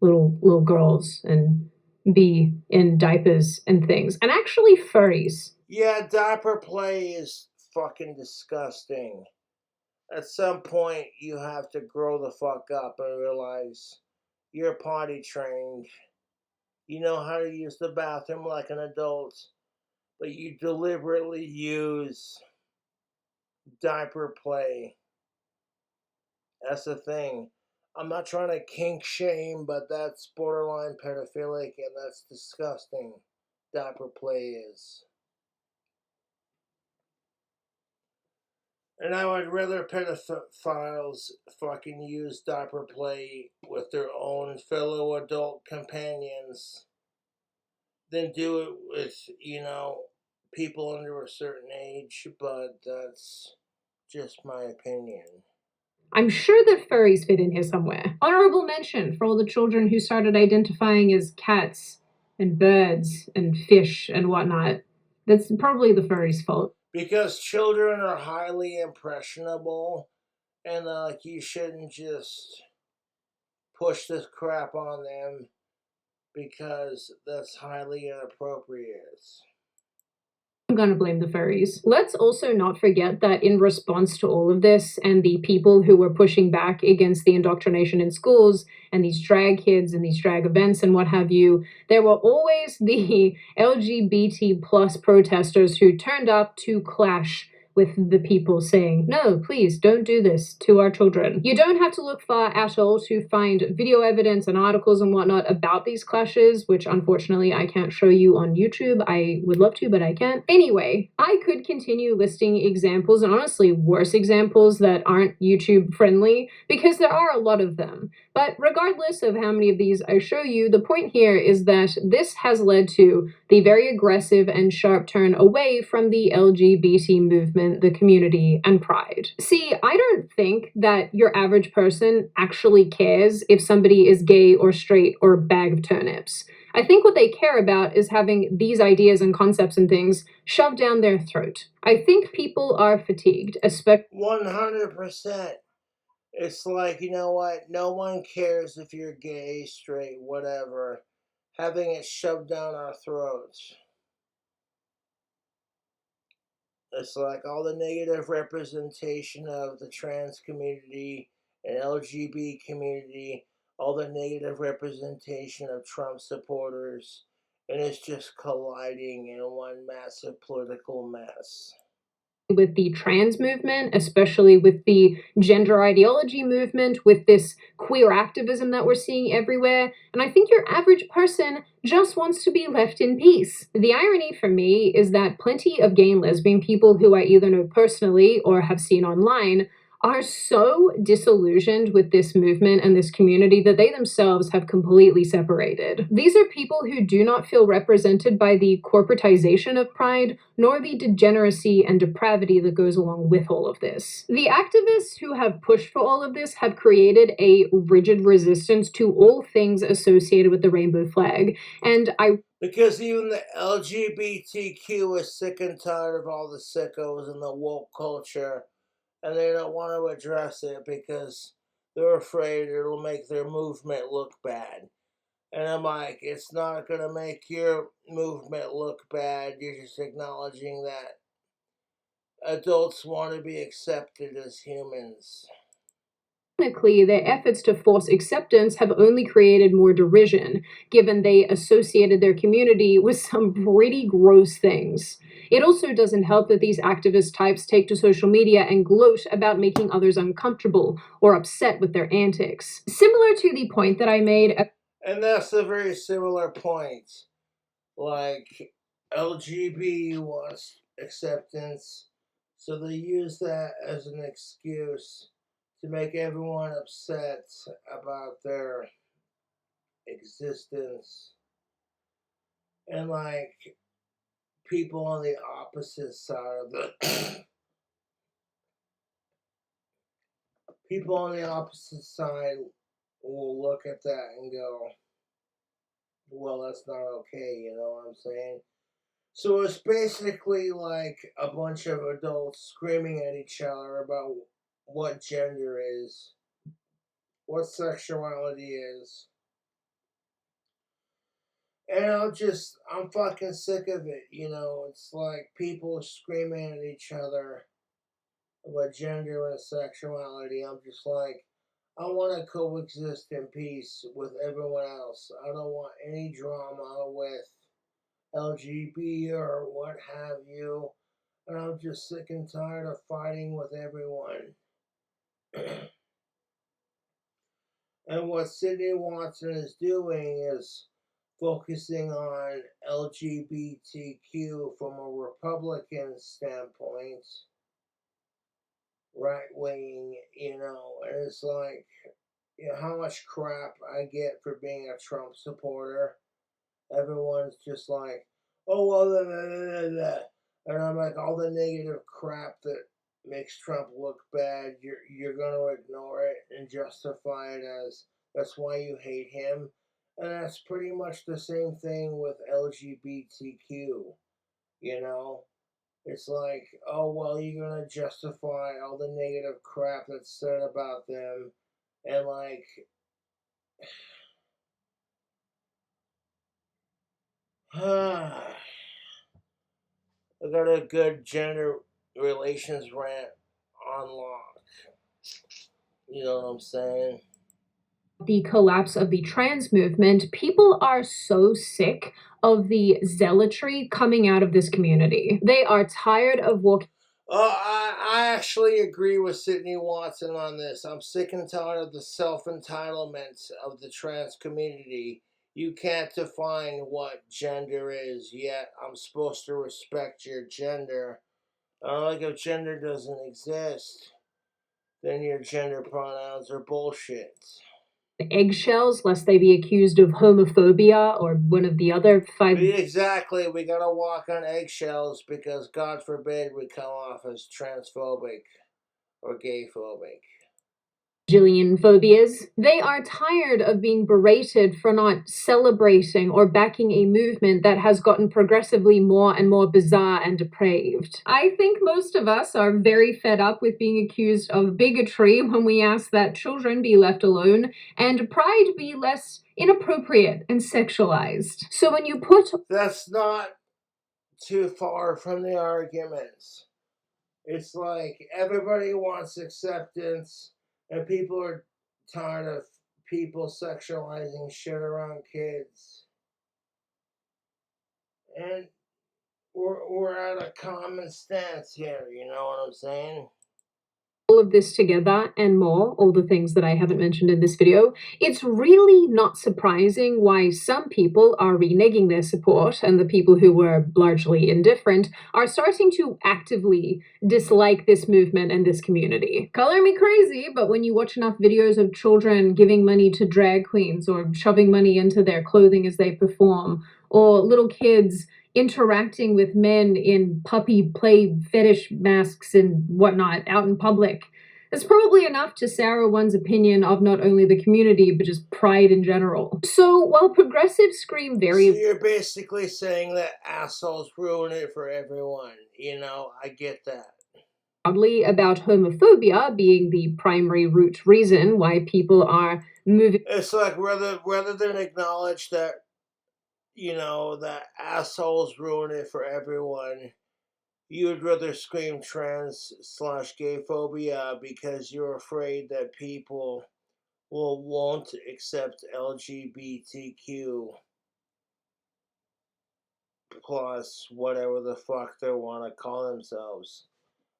little girls and be in diapers and things. And actually furries. Yeah, diaper play is fucking disgusting. At some point, you have to grow the fuck up and realize you're potty trained. You know how to use the bathroom like an adult, but you deliberately use diaper play. That's the thing. I'm not trying to kink shame, but that's borderline pedophilic, and that's disgusting. Diaper play is. And I would rather pedophiles fucking use diaper play with their own fellow adult companions than do it with, you know, people under a certain age, but that's just my opinion. I'm sure that furries fit in here somewhere. Honorable mention for all the children who started identifying as cats and birds and fish and whatnot. That's probably the furries' fault. Because children are highly impressionable, and like, you shouldn't just push this crap on them because that's highly inappropriate. I'm gonna blame the furries. Let's also not forget that in response to all of this and the people who were pushing back against the indoctrination in schools and these drag kids and these drag events and what have you, there were always the LGBT plus protesters who turned up to clash with the people saying, no, please don't do this to our children. You don't have to look far at all to find video evidence and articles and whatnot about these clashes, which unfortunately I can't show you on YouTube. I would love to, but I can't. Anyway, I could continue listing examples, and honestly worse examples that aren't YouTube friendly, because there are a lot of them. But regardless of how many of these I show you, the point here is that this has led to the very aggressive and sharp turn away from the LGBT movement, the community, and pride. See, I don't think that your average person actually cares if somebody is gay or straight or a bag of turnips. I think what they care about is having these ideas and concepts and things shoved down their throat. I think people are fatigued, especially 100%. It's like, you know what? No one cares if you're gay, straight, whatever. Having it shoved down our throats. It's like all the negative representation of the trans community and LGBT community, all the negative representation of Trump supporters, and it's just colliding in one massive political mess. With the trans movement, especially with the gender ideology movement, with this queer activism that we're seeing everywhere, and I think your average person just wants to be left in peace. The irony for me is that plenty of gay and lesbian people who I either know personally or have seen online are so disillusioned with this movement and this community that they themselves have completely separated. These are people who do not feel represented by the corporatization of pride, nor the degeneracy and depravity that goes along with all of this. The activists who have pushed for all of this have created a rigid resistance to all things associated with the rainbow flag, and I Because even the LGBTQ is sick and tired of all the sickos and the woke culture, and they don't want to address it because they're afraid it'll make their movement look bad. And I'm like, it's not going to make your movement look bad. You're just acknowledging that adults want to be accepted as humans. Technically, their efforts to force acceptance have only created more derision, given they associated their community with some pretty gross things. It also doesn't help that these activist types take to social media and gloat about making others uncomfortable or upset with their antics. Similar to the point that I made. And that's a very similar point. Like, LGB wants acceptance, so they use that as an excuse to make everyone upset about their existence. And like, people on the opposite side of the people on the opposite side will look at that and go, well, that's not okay, you know what I'm saying? So it's basically like a bunch of adults screaming at each other about what gender is, what sexuality is. And I'm fucking sick of it, you know? It's like people screaming at each other about gender and sexuality. I'm just like, I want to coexist in peace with everyone else. I don't want any drama with LGBT or what have you. And I'm just sick and tired of fighting with everyone. And what Sydney Watson is doing is focusing on LGBTQ from a Republican standpoint, right-wing, you know, and it's like, you know, how much crap I get for being a Trump supporter. Everyone's just like, oh, well, blah, blah, blah, blah. And I'm like, all the negative crap that makes Trump look bad, you're going to ignore it and justify it as that's why you hate him. And that's pretty much the same thing with LGBTQ, you know? It's like, oh, well, you're going to justify all the negative crap that's said about them. And like, I got a good gender relations rant on lock. You know what I'm saying? The collapse of the trans movement, people are so sick of the zealotry coming out of this community. They are tired of walking. I actually agree with Sydney Watson on this. I'm sick and tired of the self-entitlement of the trans community. You can't define what gender is, yet I'm supposed to respect your gender. Like, if gender doesn't exist, then your gender pronouns are bullshit. Eggshells, lest they be accused of homophobia or one of the other five. Exactly, we gotta walk on eggshells because God forbid we come off as transphobic or gayphobic. Jillian phobias. They are tired of being berated for not celebrating or backing a movement that has gotten progressively more and more bizarre and depraved. I think most of us are very fed up with being accused of bigotry when we ask that children be left alone and pride be less inappropriate and sexualized. So when you put... That's not too far from the arguments. It's like everybody wants acceptance, and people are tired of people sexualizing shit around kids. And we're at a common stance here, you know what I'm saying? All of this together and more, all the things that I haven't mentioned in this video, it's really not surprising why some people are reneging their support and the people who were largely indifferent are starting to actively dislike this movement and this community. Color me crazy, but when you watch enough videos of children giving money to drag queens or shoving money into their clothing as they perform, or little kids interacting with men in puppy play fetish masks and whatnot out in public, It's probably enough to sour one's opinion of not only the community, but just pride in general. So, while progressives scream very... So you're basically saying that assholes ruin it for everyone. You know, I get that. ...loudly about homophobia being the primary root reason why people are moving... It's like, rather than acknowledge that, you know, that assholes ruin it for everyone, you would rather scream trans/gay phobia because you're afraid that people won't accept LGBTQ plus whatever the fuck they want to call themselves.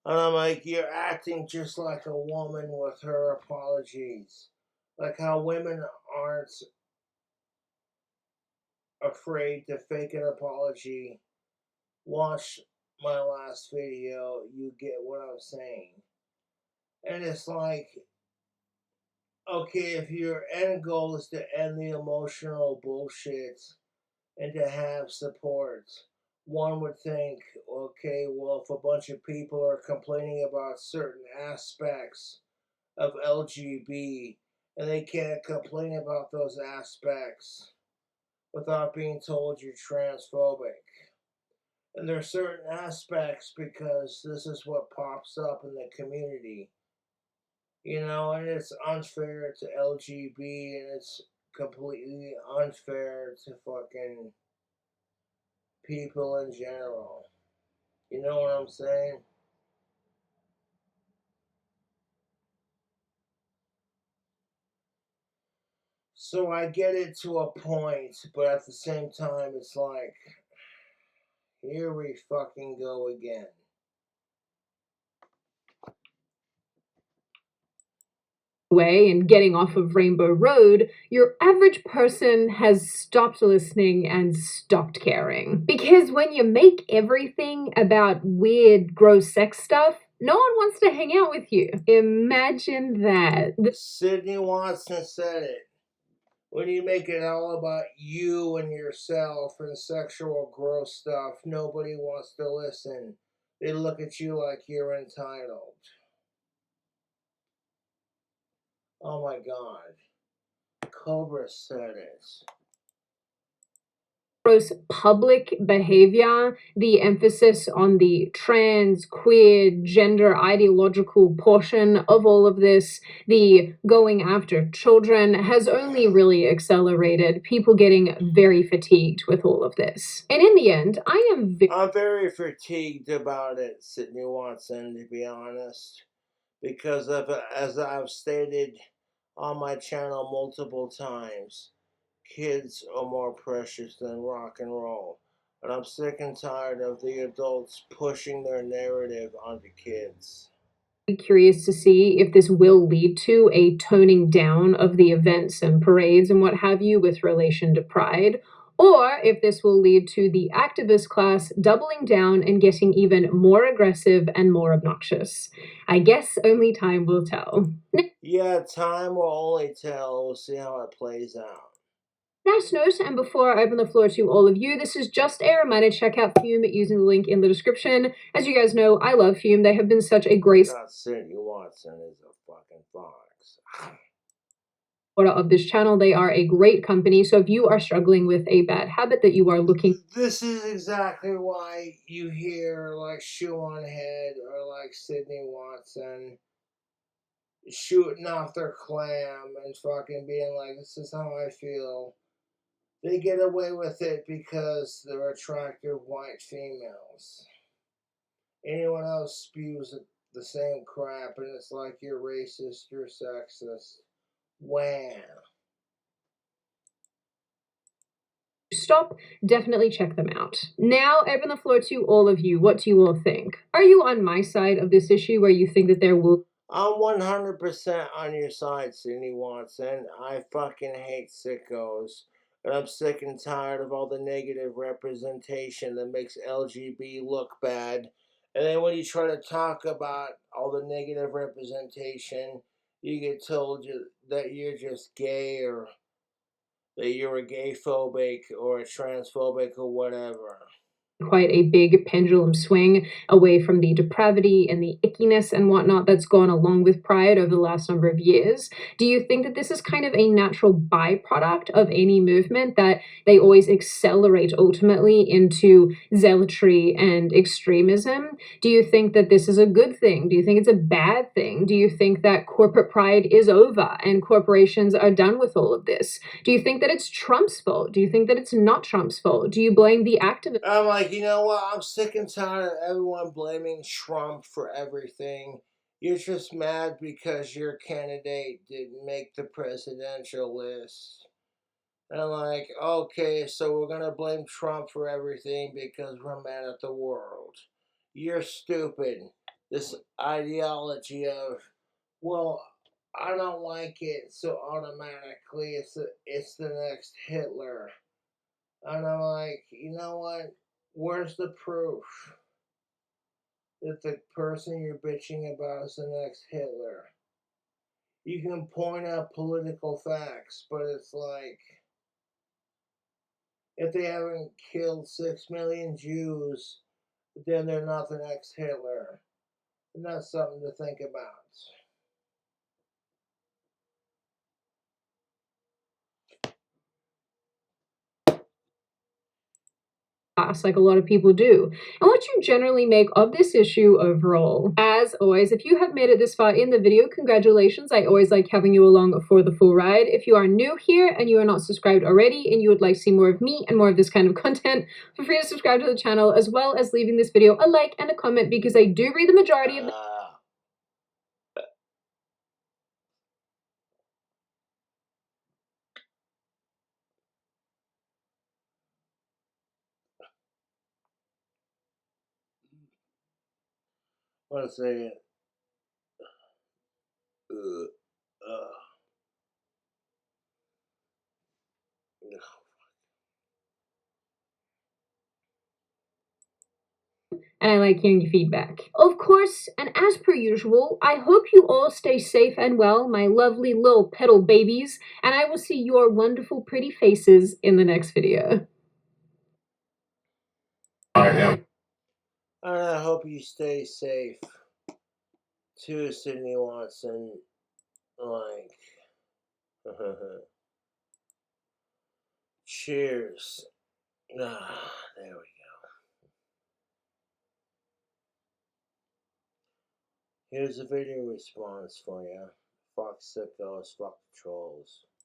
And I'm like, you're acting just like a woman with her apologies. Like how women aren't afraid to fake an apology. Watch my last video, you get what I'm saying. And it's like, okay, if your end goal is to end the emotional bullshit and to have support, one would think, okay, well, if a bunch of people are complaining about certain aspects of LGB and they can't complain about those aspects without being told you're transphobic. And there are certain aspects because this is what pops up in the community. You know, and it's unfair to LGB and it's completely unfair to fucking people in general. You know what I'm saying? So I get it to a point, but at the same time, it's like, here we fucking go again. Way and getting off of Rainbow Road, your average person has stopped listening and stopped caring. Because when you make everything about weird, gross sex stuff, no one wants to hang out with you. Imagine that. Sydney Watson said it. When you make it all about you and yourself and sexual gross stuff, nobody wants to listen. They look at you like you're entitled. Oh my God. Cobra said it. Gross public behavior, the emphasis on the trans, queer, gender ideological portion of all of this, the going after children has only really accelerated, people getting very fatigued with all of this. And in the end, I'm very fatigued about it, Sydney Watson, to be honest. Because of, as I've stated on my channel multiple times, kids are more precious than rock and roll. And I'm sick and tired of the adults pushing their narrative onto kids. Curious to see if this will lead to a toning down of the events and parades and what have you with relation to Pride, or if this will lead to the activist class doubling down and getting even more aggressive and more obnoxious. I guess only time will tell. Yeah, time will only tell. We'll see how it plays out. Nice note, and before I open the floor to all of you, this is just a reminder to check out Fume using the link in the description. As you guys know, I love Fume. They have been such a great Sydney Watson is a fucking fox. Of this channel. They are a great company, so if you are struggling with a bad habit that you are looking... This is exactly why you hear like Shoe on Head or like Sydney Watson shooting off their clam and fucking being like, this is how I feel. They get away with it because they're attractive white females. Anyone else spews the same crap and it's like you're racist, you're sexist. Wham. Stop, definitely check them out. Now, open the floor to all of you. What do you all think? Are you on my side of this issue where you think that there will... I'm 100% on your side, Sydney Watson. I fucking hate sickos. And I'm sick and tired of all the negative representation that makes LGB look bad. And then when you try to talk about all the negative representation, you get told that you're just gay or that you're a gay phobic or a transphobic or whatever. quite a big pendulum swing away from the depravity and the ickiness and whatnot that's gone along with Pride over the last number of years. Do you think that this is kind of a natural byproduct of any movement, that they always accelerate ultimately into zealotry and extremism? Do you think that this is a good thing? Do you think it's a bad thing? Do you think that corporate pride is over and corporations are done with all of this? Do you think that it's Trump's fault? Do you think that it's not Trump's fault? Do you blame the activists? I'm like, you know what? I'm sick and tired of everyone blaming Trump for everything. You're just mad because your candidate didn't make the presidential list. And I'm like, okay, so we're going to blame Trump for everything because we're mad at the world. You're stupid. This ideology of, well, I don't like it, so automatically it's the next Hitler. And I'm like, you know what? Where's the proof that the person you're bitching about is the next Hitler? You can point out political facts, but it's like, if they haven't killed 6 million Jews, then they're not the next Hitler. And that's something to think about. Like a lot of people do, and what you generally make of this issue overall. As always, if you have made it this far in the video, congratulations. I always like having you along for the full ride. If you are new here and you are not subscribed already and you would like to see more of me and more of this kind of content, feel free to subscribe to the channel, as well as leaving this video a like and a comment, because I do read the majority of the What a second. and I like hearing your feedback. Of course, and as per usual, I hope you all stay safe and well, my lovely little petal babies, and I will see your wonderful pretty faces in the next video. And I hope you stay safe too, Sydney Watson. Like, cheers. There we go. Here's a video response for you. Fuck sickos, fuck trolls.